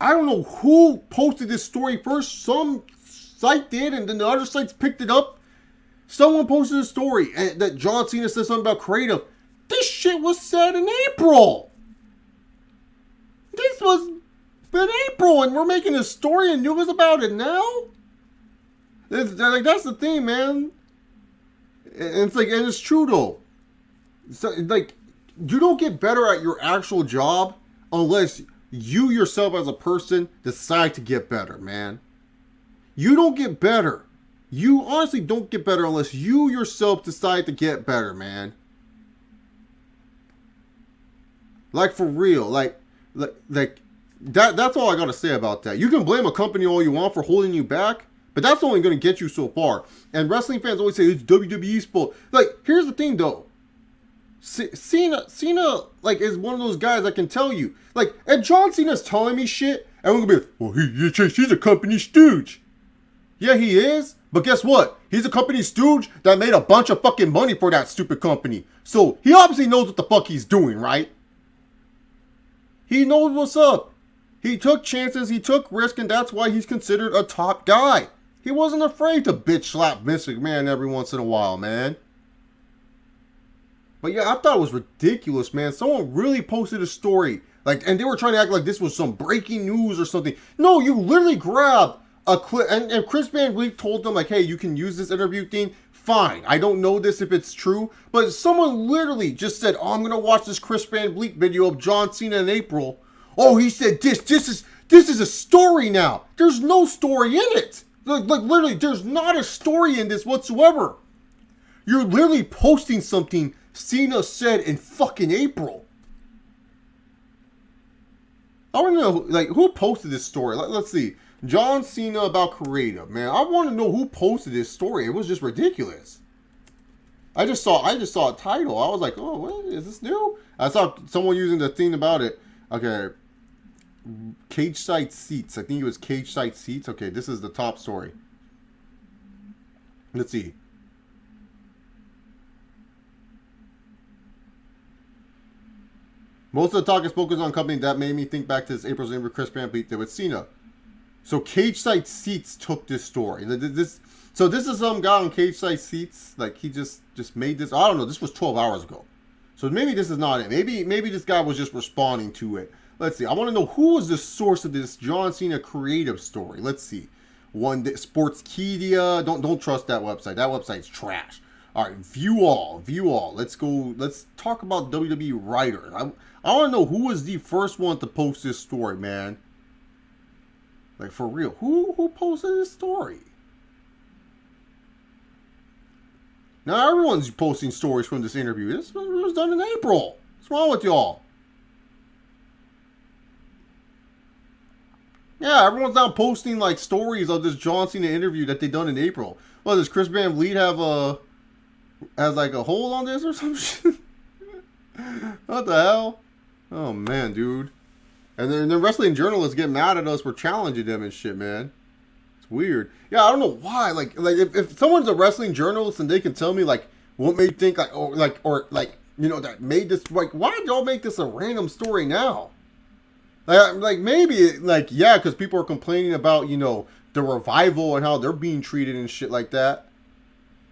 Speaker 1: I don't know who posted this story first. Some site did, and then the other sites picked it up. Someone posted a story that John Cena said something about creative. This shit was said in April. This was in April, and we're making a story and news about it now? Like, that's the thing, man. And it's true, though. So, like, you don't get better at your actual job unless you yourself as a person decide to get better, man. You don't get better. You honestly don't get better unless you yourself decide to get better, man. Like, for real. Like that's all I gotta say about that. You can blame a company all you want for holding you back, but that's only gonna get you so far. And wrestling fans always say it's WWE's fault. Like, here's the thing, though. Cena, like, is one of those guys that can tell you. Like, if John Cena's telling me shit, everyone's gonna be like, well, he's a company stooge. Yeah, he is. But guess what? He's a company stooge that made a bunch of fucking money for that stupid company. So, he obviously knows what the fuck he's doing, right? He knows what's up. He took chances, he took risks, and that's why he's considered a top guy. He wasn't afraid to bitch slap Vince McMahon every once in a while, man. But yeah, I thought it was ridiculous, man. Someone really posted a story. Like, and they were trying to act like this was some breaking news or something. No, you literally grabbed a clip. And Chris Van Vliet told them, like, hey, you can use this interview thing. Fine. I don't know this if it's true. But someone literally just said, oh, I'm going to watch this Chris Van Vliet video of John Cena in April. Oh, he said this is a story now. There's no story in it. Like literally, there's not a story in this whatsoever. You're literally posting something Cena said in fucking April. I want to know, like, who posted this story? Let's see. John Cena about creative, man. I want to know who posted this story. It was just ridiculous. I just saw a title. I was like, oh, what is this new? I saw someone using the thing about it. Okay. Cage side seats. I think it was cage side seats. Okay, this is the top story. Let's see. Most of the talk is focused on company that made me think back to this April's interview Chris Van Vliet did with Cena. So Cage Side Seats took this story. So this is some guy on Cage Side Seats. Like, he just made this. I don't know. This was 12 hours ago. So maybe this is not it. Maybe this guy was just responding to it. Let's see. I want to know who was the source of this John Cena creative story. Let's see. One Sportskeeda. Don't trust that website. That website's trash. All right, view all. Let's go. Let's talk about WWE writers. I want to know who was the first one to post this story, man. Like, for real, who posted this story? Now everyone's posting stories from this interview. This was done in April. What's wrong with y'all? Yeah, everyone's now posting like stories of this John Cena interview that they done in April. Well, does Chris Van Vliet has like a hold on this or some shit? What the hell? Oh man, dude. And then the wrestling journalists get mad at us for challenging them and shit, man. It's weird. Yeah, I don't know why. Like if someone's a wrestling journalist and they can tell me like what made think like or you know that made this, like, why did y'all make this a random story now? Like maybe like, yeah, because people are complaining about, you know, the revival and how they're being treated and shit like that.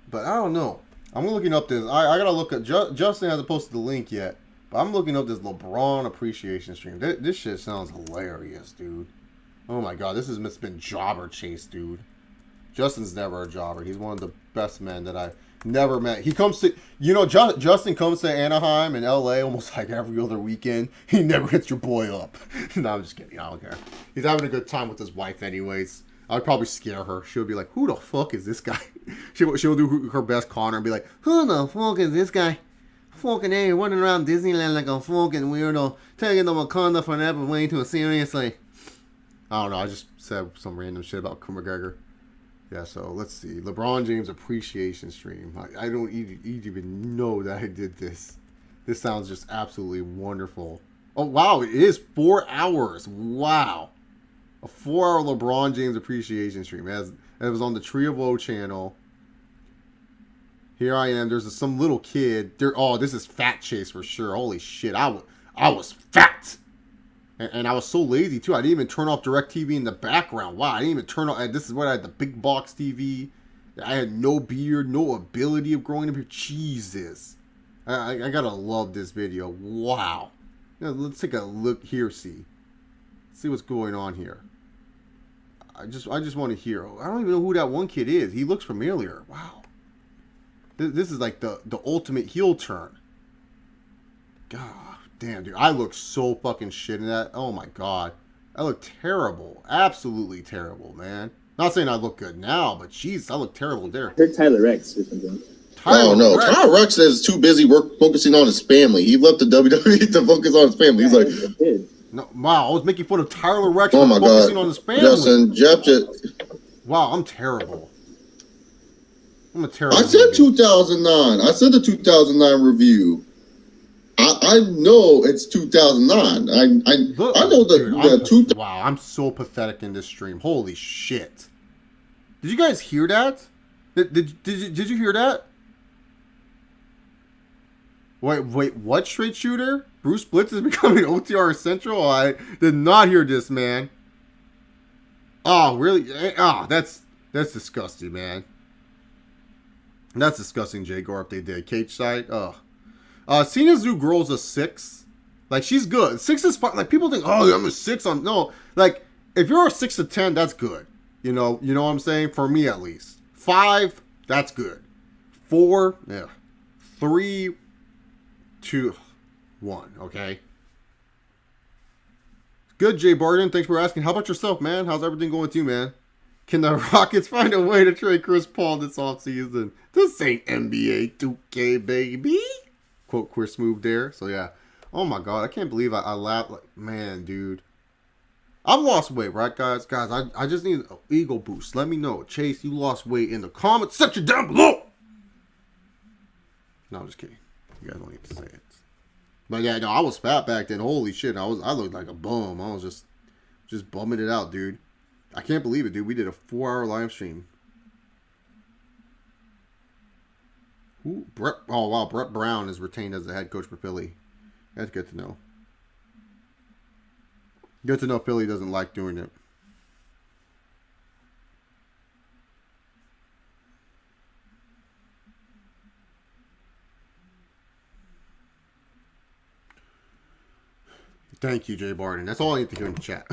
Speaker 1: But I don't know. I'm looking up this. I gotta look at Justin hasn't posted the link yet. But I'm looking up this LeBron appreciation stream. This shit sounds hilarious, dude. Oh my god, this has been jobber chase, dude. Justin's never a jobber. He's one of the best men that I've never met. He comes to, you know, Justin comes to Anaheim and LA almost like every other weekend. He never hits your boy up. No, I'm just kidding. I don't care. He's having a good time with his wife anyways. I'd probably scare her. She'll be like, who the fuck is this guy? She'll do her best Connor and be like, who the fuck is this guy? Fucking A, running around Disneyland like a fucking weirdo, taking the Wakanda forever way too seriously. I don't know, I just said some random shit about McGregor. Yeah, so let's see. LeBron James appreciation stream. I don't even know that I did this. This sounds just absolutely wonderful. Oh, wow, it is 4 hours. Wow. A 4-hour LeBron James appreciation stream. It was on the Tree of Woe channel. Here I am. There's some little kid. Oh, this is Fat Chase for sure. Holy shit. I was fat. And I was so lazy, too. I didn't even turn off DirecTV in the background. Wow, I didn't even turn off... This is what I had, the big box TV. I had no beard, no ability of growing up here. Jesus. I gotta love this video. Wow. Now, let's take a look here, see what's going on here. I just want to hear. I don't even know who that one kid is. He looks familiar. Wow. This is like the ultimate heel turn. God damn, dude. I look so fucking shit in that. Oh my god. I look terrible. Absolutely terrible, man. Not saying I look good now, but jeez, I look terrible there.
Speaker 2: I heard Tyler Reks or something.
Speaker 3: No. Tyler Reks is too busy focusing on his family. He left the WWE to focus on his family. He's like,
Speaker 1: no, wow, I was making fun of Tyler Reks
Speaker 3: for
Speaker 1: focusing on his family.
Speaker 3: Justin, Jeff just...
Speaker 1: Wow, I'm terrible. I'm a terrible.
Speaker 3: I said 2009. I said the 2009 review. I know it's 2009. I know that.
Speaker 1: Wow, I'm so pathetic in this stream. Holy shit! Did you guys hear that? Did you hear that? Wait, what? Straight shooter? Bruce Blitz is becoming OTR Central? I did not hear this, man. Oh, really? Oh, that's disgusting, man. That's disgusting, Jay Gore, if they did. Cage side? Oh. Cena's new girl's a 6. Like, she's good. 6 is fine. Like, people think, oh, I'm a 6 on... No. Like, if you're a 6 to 10, that's good. You know what I'm saying? For me, at least. 5, that's good. 4, yeah. 3, 2, 1, okay? Good, Jay Barden. Thanks for asking. How about yourself, man? How's everything going with you, man? Can the Rockets find a way to trade Chris Paul this offseason? This ain't NBA 2K, baby. Quote Chris move there. So, yeah. Oh, my God. I can't believe I laughed. Like, man, dude. I've lost weight, right, guys? Guys, I just need an ego boost. Let me know. Chase, you lost weight in the comments section down below. No, I'm just kidding. You guys don't need to say it. But, yeah, no, I was fat back then. Holy shit. I looked like a bum. I was just bumming it out, dude. I can't believe it, dude. We did a 4-hour live stream. Oh, wow. Brett Brown is retained as the head coach for Philly. That's good to know. Good to know Philly doesn't like doing it. Thank you, Jay Barden. That's all I need to hear in the chat.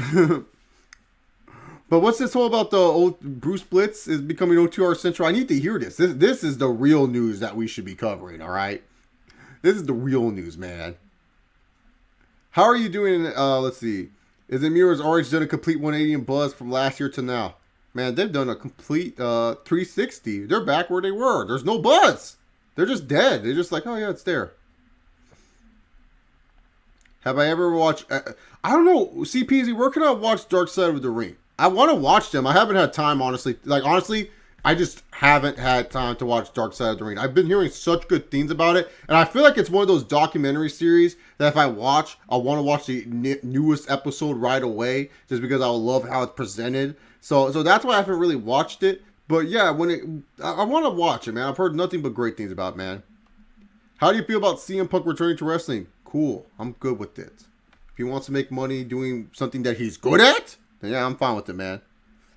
Speaker 1: But what's this all about the old Bruce Blitz is becoming OTR Central? I need to hear this. This is the real news that we should be covering, all right? This is the real news, man. How are you doing? Let's see. Is it Mirror's already done a complete 180 in buzz from last year to now? Man, they've done a complete 360. They're back where they were. There's no buzz. They're just dead. They're just like, oh, yeah, it's there. Have I ever watched... I don't know. CPZ, where can I watch Dark Side of the Ring? I want to watch them. I haven't had time, honestly. Like, honestly, I just haven't had time to watch Dark Side of the Ring. I've been hearing such good things about it. And I feel like it's one of those documentary series that if I watch, I want to watch the newest episode right away. Just because I love how it's presented. So that's why I haven't really watched it. But yeah, I want to watch it, man. I've heard nothing but great things about it, man. How do you feel about CM Punk returning to wrestling? Cool. I'm good with it. If he wants to make money doing something that he's good at, then yeah, I'm fine with it, man.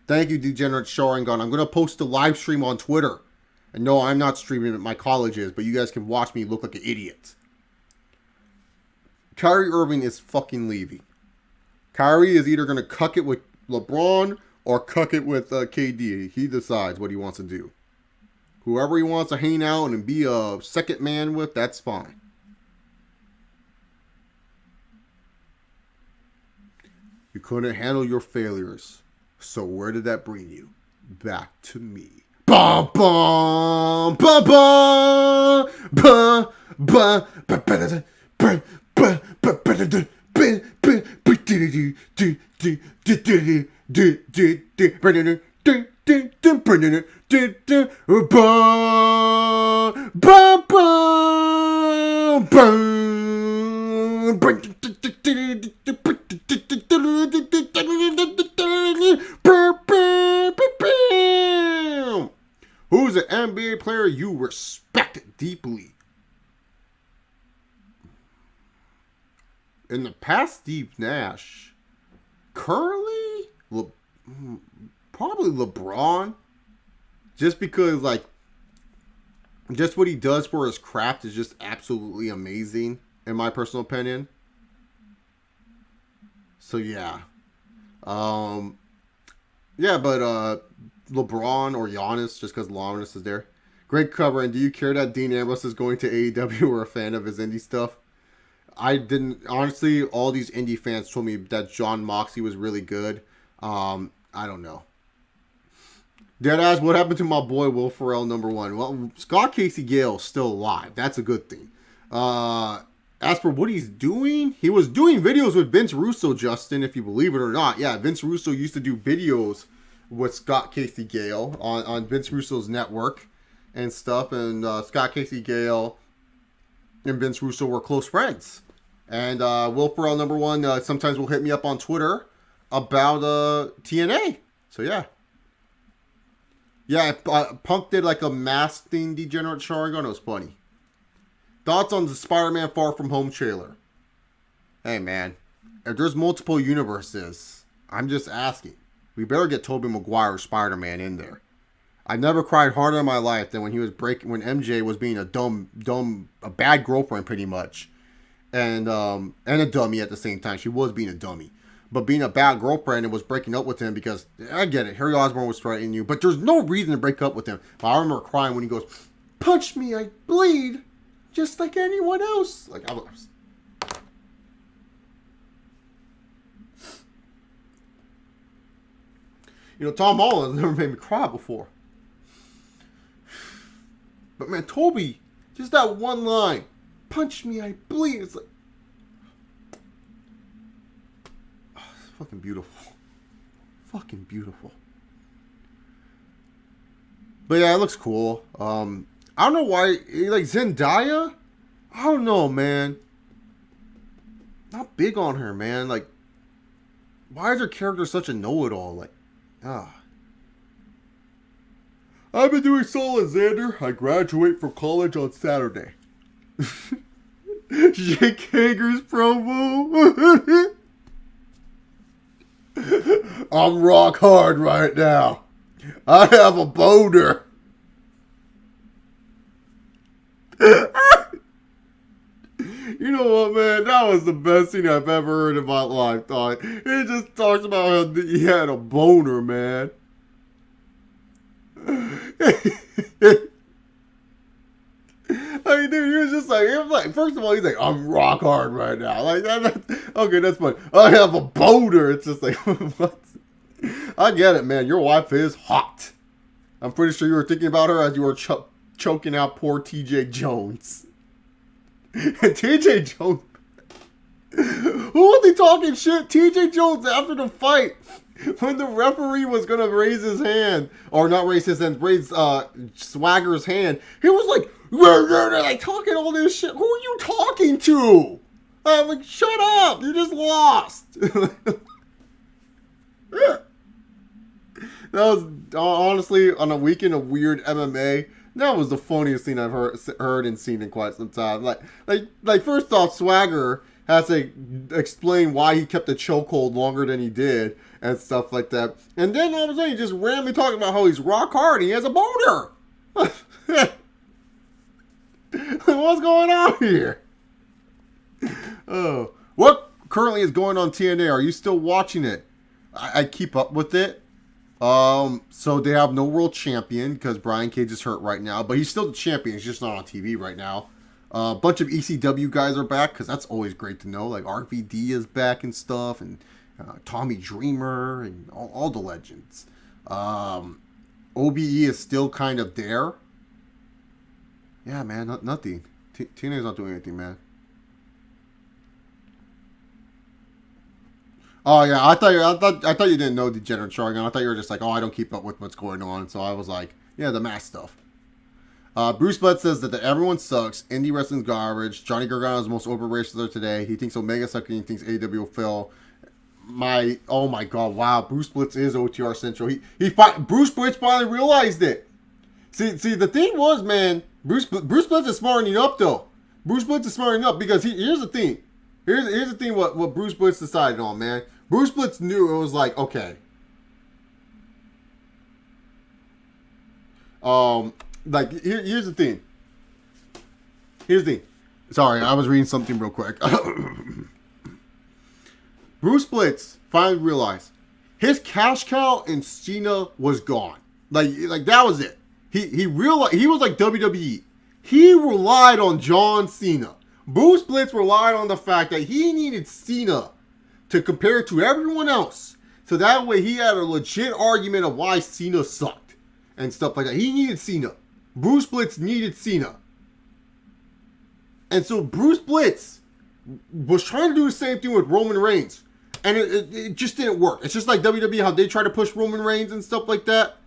Speaker 1: Thank you, Degenerate Sharingan. I'm going to post a live stream on Twitter. And no, I'm not streaming at my colleges, but you guys can watch me look like an idiot. Kyrie Irving is fucking leaving. Kyrie is either going to cuck it with LeBron or cuck it with KD. He decides what he wants to do. Whoever he wants to hang out and be a second man with, that's fine. You couldn't handle your failures. So where did that bring you? Back to me. Bum bum bum bum bum bum bum Who's an NBA player you respect deeply? In the past, Steve Nash. Currently, probably LeBron. Just because, like, just what he does for his craft is just absolutely amazing, in my personal opinion. So, yeah. Yeah, but LeBron or Giannis, just because Giannis is there. Great cover. And do you care that Dean Ambrose is going to AEW or a fan of his indie stuff? I didn't. Honestly, all these indie fans told me that John Moxley was really good. I don't know. Deadass, what happened to my boy Will Ferrell, number one? Well, Scott Casey Gale is still alive. That's a good thing. As for what he's doing, he was doing videos with Vince Russo, Justin, if you believe it or not. Yeah, Vince Russo used to do videos with Scott Casey Gale on Vince Russo's network and stuff. And Scott Casey Gale and Vince Russo were close friends. And Will Ferrell, number one, sometimes will hit me up on Twitter about TNA. So, yeah. Yeah, Punk did like a mask thing, Degenerate Sharingan. It was funny. Thoughts on the Spider-Man Far From Home trailer? Hey, man. If there's multiple universes, I'm just asking. We better get Tobey Maguire's Spider-Man in there. I never cried harder in my life than when he was when MJ was being a bad girlfriend, pretty much. And a dummy at the same time. She was being a dummy. But being a bad girlfriend and was breaking up with him because, I get it, Harry Osborn was threatening you, but there's no reason to break up with him. But I remember crying when he goes, punch me, I bleed, just like anyone else. Like, I was... You know, Tom Holland never made me cry before. But man, Toby, just that one line, punch me, I bleed. It's like, oh, it's fucking beautiful. Fucking beautiful. But yeah, it looks cool. I don't know why, like Zendaya, I don't know, man. Not big on her, man. Like, why is her character such a know-it-all? Like, I've been doing solid, Xander. I graduate from college on Saturday. Jake Hager's promo. I'm rock hard right now. I have a boner. You know what, man? That was the best thing I've ever heard in my life, dog. He just talks about how he had a boner, man. I mean, dude, he was just like, first of all, he's like, I'm rock hard right now. Like, okay, that's fine. I have a boner. It's just like, what? I get it, man. Your wife is hot. I'm pretty sure you were thinking about her as you were choking out poor TJ Jones. TJ Jones. Who was he talking shit? TJ Jones after the fight. When the referee was going to raise his hand. Or not raise his hand. Raise Swagger's hand. He was like talking all this shit. Who are you talking to? I'm like, shut up. You just lost. That was, honestly, on a weekend of weird MMA, that was the funniest thing I've heard and seen in quite some time. Like first off, Swagger has to explain why he kept the chokehold longer than he did and stuff like that. And then all of a sudden, he just randomly talking about how he's rock hard and he has a boner. What's going on here? Oh, what currently is going on TNA? Are you still watching it? I keep up with it. So they have no world champion because Brian Cage is hurt right now, but he's still the champion. He's just not on TV right now. A bunch of ECW guys are back because that's always great to know. Like RVD is back and stuff, and Tommy Dreamer and all the legends. OBE is still kind of there. Yeah, man, nothing. TNA's not doing anything, man. Oh yeah, I thought you didn't know Degenerate Jargon. I thought you were just like, oh, I don't keep up with what's going on. So I was like, yeah, the mask stuff. Bruce Butt says that everyone sucks. Indie wrestling's garbage. Johnny Gargano is the most overrated wrestler today. He thinks Omega sucks and he thinks AEW will fail. Oh my god, wow, Bruce Blitz is OTR Central. Bruce Blitz finally realized it. See, the thing was, man, Bruce Blitz is smartening up, though. Bruce Blitz is smartening up because here's the thing. Here's the thing what Bruce Blitz decided on, man. Bruce Blitz knew it was like, okay. Here's the thing. Here's the thing. Sorry, I was reading something real quick. Bruce Blitz finally realized his cash cow in Cena was gone. Like that was it. He realized he was like WWE. He relied on John Cena. Bruce Blitz relied on the fact that he needed Cena to compare to everyone else. So that way he had a legit argument of why Cena sucked and stuff like that. He needed Cena. Bruce Blitz needed Cena. And so Bruce Blitz was trying to do the same thing with Roman Reigns. And it just didn't work. It's just like WWE, how they try to push Roman Reigns and stuff like that.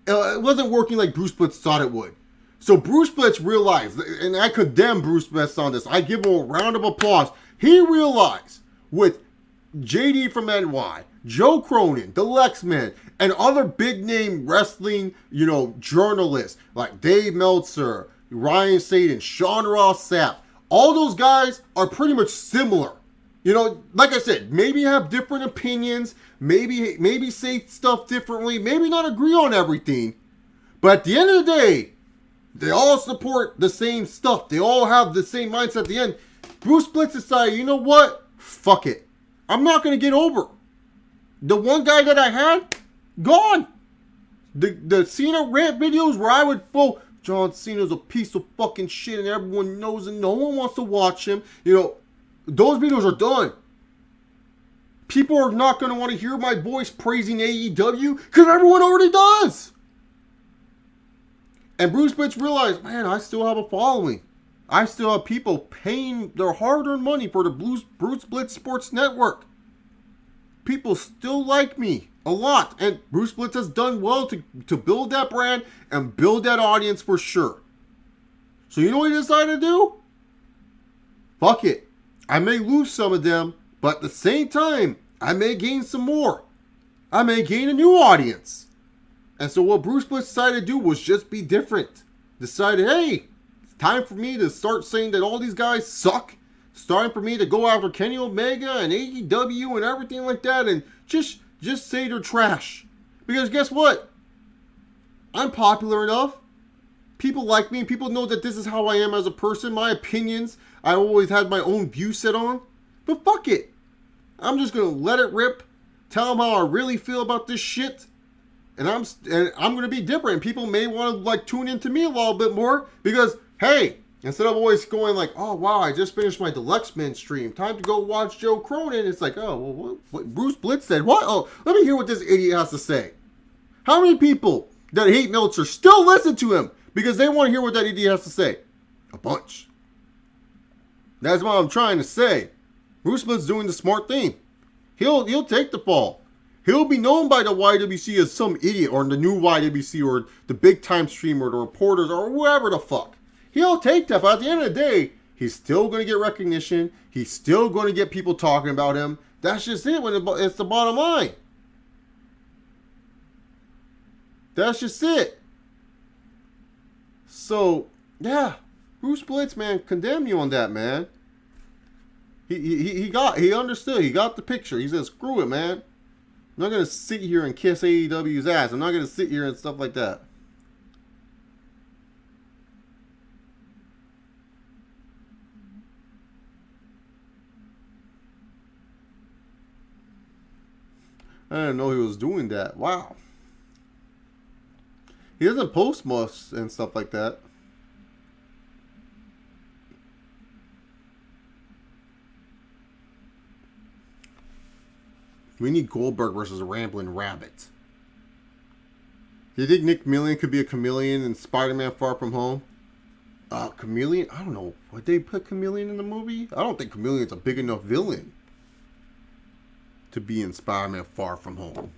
Speaker 1: It wasn't working like Bruce Blitz thought it would. So Bruce Blitz realized, and I condemn Bruce Blitz on this. I give him a round of applause. He realized with JD from NY, Joe Cronin, the Lexman, and other big name wrestling, journalists like Dave Meltzer, Ryan Satin, Sean Ross Sapp, all those guys are pretty much similar. Like I said, maybe have different opinions, maybe say stuff differently, maybe not agree on everything. But at the end of the day, they all support the same stuff. They all have the same mindset at the end. Bruce Blitz decided, you know what? Fuck it. I'm not going to get over. The one guy that I had, gone. The Cena rant videos where I would go, John Cena's a piece of fucking shit and everyone knows and no one wants to watch him. Those videos are done. People are not going to want to hear my voice praising AEW because everyone already does. And Bruce Blitz realized, man, I still have a following. I still have people paying their hard-earned money for the Bruce Blitz Sports Network. People still like me a lot. And Bruce Blitz has done well to build that brand and build that audience for sure. So you know what he decided to do? Fuck it. I may lose some of them, but at the same time, I may gain some more. I may gain a new audience. And so what Bruce Blitz decided to do was just be different. Decided, hey, it's time for me to start saying that all these guys suck. It's time for me to go after Kenny Omega and AEW and everything like that and just say they're trash. Because guess what? I'm popular enough. People like me. People know that this is how I am as a person. My opinions, I always had my own view set on. But fuck it. I'm just going to let it rip. Tell them how I really feel about this shit. And I'm going to be different. People may want to tune into me a little bit more because, hey, instead of always going like, oh, wow, I just finished my Deluxe Men stream. Time to go watch Joe Cronin. It's like, oh, well, what Bruce Blitz said. What? Oh, let me hear what this idiot has to say. How many people that hate Meltzer still listen to him because they want to hear what that idiot has to say? A bunch. That's what I'm trying to say. Bruce Blitz doing the smart thing. He'll take the fall. He'll be known by the YWC as some idiot or the new YWC or the big time streamer or the reporters or whoever the fuck. He'll take that, but at the end of the day, he's still going to get recognition. He's still going to get people talking about him. That's just it. It's the bottom line. That's just it. So, yeah. Bruce Blitz, man, condemn you on that, man. He understood. He got the picture. He said, screw it, man. I'm not going to sit here and kiss AEW's ass. I'm not going to sit here and stuff like that. I didn't know he was doing that. Wow. He doesn't post much and stuff like that. We need Goldberg versus a Rambling Rabbit. Do you think Nick Million could be a chameleon in Spider-Man Far From Home? Chameleon? I don't know. Would they put Chameleon in the movie? I don't think Chameleon's a big enough villain to be in Spider-Man Far From Home.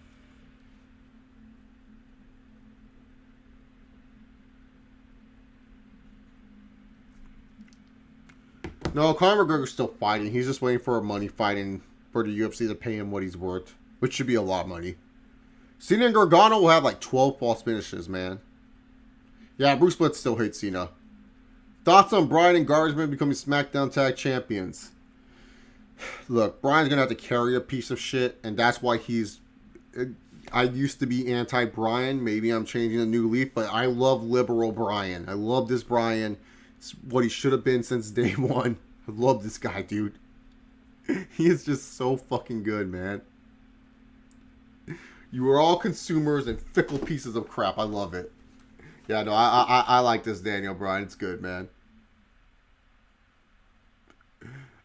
Speaker 1: No, Conor McGregor's still fighting. He's just waiting for money fighting for the UFC to pay him what he's worth, which should be a lot of money. Cena and Gargano will have 12 false finishes, man. Yeah, Bruce Blitz still hates Cena. Thoughts on Bryan and Garbage becoming SmackDown Tag Champions? Look, Bryan's going to have to carry a piece of shit, and that's why he's... I used to be anti-Bryan. Maybe I'm changing a new leaf, but I love liberal Bryan. I love this Bryan. It's what he should have been since day one. I love this guy, dude. He is just so fucking good, man. You are all consumers and fickle pieces of crap. I love it. Yeah, no, I like this Daniel Bryan. It's good, man.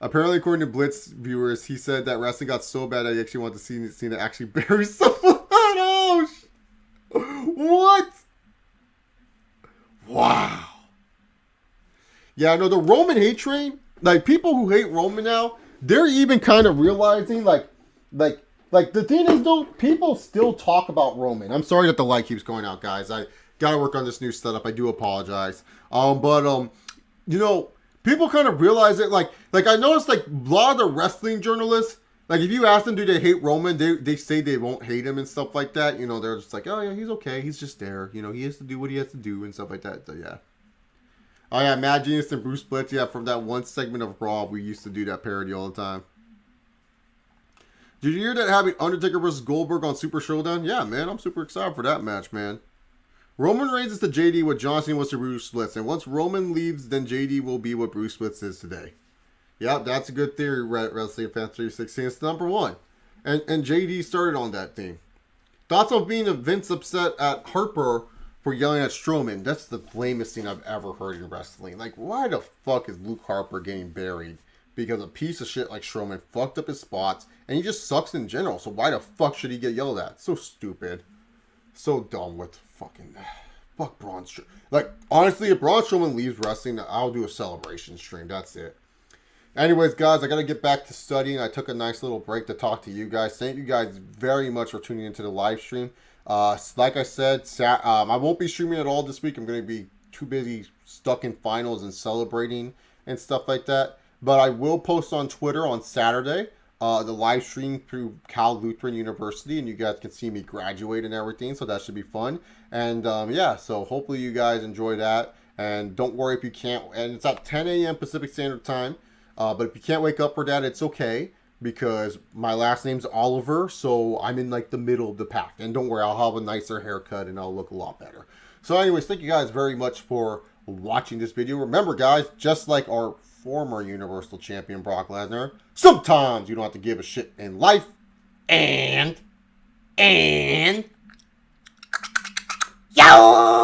Speaker 1: Apparently, according to Blitz viewers, he said that wrestling got so bad that he actually wanted to see Cena actually bury someone. Oh, what? Wow. Yeah, no, the Roman hate train, like, people who hate Roman now, they're even kind of realizing, like, the thing is, though, people still talk about Roman. I'm sorry that the light keeps going out, guys. I gotta work on this new setup. I do apologize. You know, people kind of realize it. Like I noticed, like, a lot of the wrestling journalists, like, if you ask them, do they hate Roman, they say they won't hate him and stuff like that. You know, they're just like, oh, yeah, he's okay. He's just there. You know, he has to do what he has to do and stuff like that. So, yeah. Oh, yeah, Mad Genius and Bruce Blitz. Yeah, from that one segment of Raw, we used to do that parody all the time. Did you hear that having Undertaker versus Goldberg on Super Showdown? Yeah, man, I'm super excited for that match, man. Roman Reigns is to JD what John Cena was to Bruce Blitz. And once Roman leaves, then JD will be what Bruce Blitz is today. Yeah, that's a good theory, Wrestling Fan 316. It's number one. And JD started on that theme. Thoughts on being a Vince upset at Harper for yelling at Strowman? That's the lamest thing I've ever heard in wrestling. Like, why the fuck is Luke Harper getting buried? Because a piece of shit like Strowman fucked up his spots, and he just sucks in general. So why the fuck should he get yelled at? So stupid. So dumb with fucking... Fuck Braun Strowman. Like, honestly, if Braun Strowman leaves wrestling, I'll do a celebration stream. That's it. Anyways, guys, I got to get back to studying. I took a nice little break to talk to you guys. Thank you guys very much for tuning into the live stream. Like I said, I won't be streaming at all this week. I'm going to be too busy stuck in finals and celebrating and stuff like that. But I will post on Twitter on Saturday the live stream through Cal Lutheran University, and you guys can see me graduate and everything, so that should be fun. And yeah, so hopefully you guys enjoy that. And don't worry if you can't, and it's at 10 a.m. Pacific Standard Time. But if you can't wake up for that, it's okay, because my last name's Oliver, so I'm in like the middle of the pack. And don't worry, I'll have a nicer haircut and I'll look a lot better. So anyways, thank you guys very much for watching this video. Remember, guys, just like our former Universal Champion Brock Lesnar, sometimes you don't have to give a shit in life. And yo!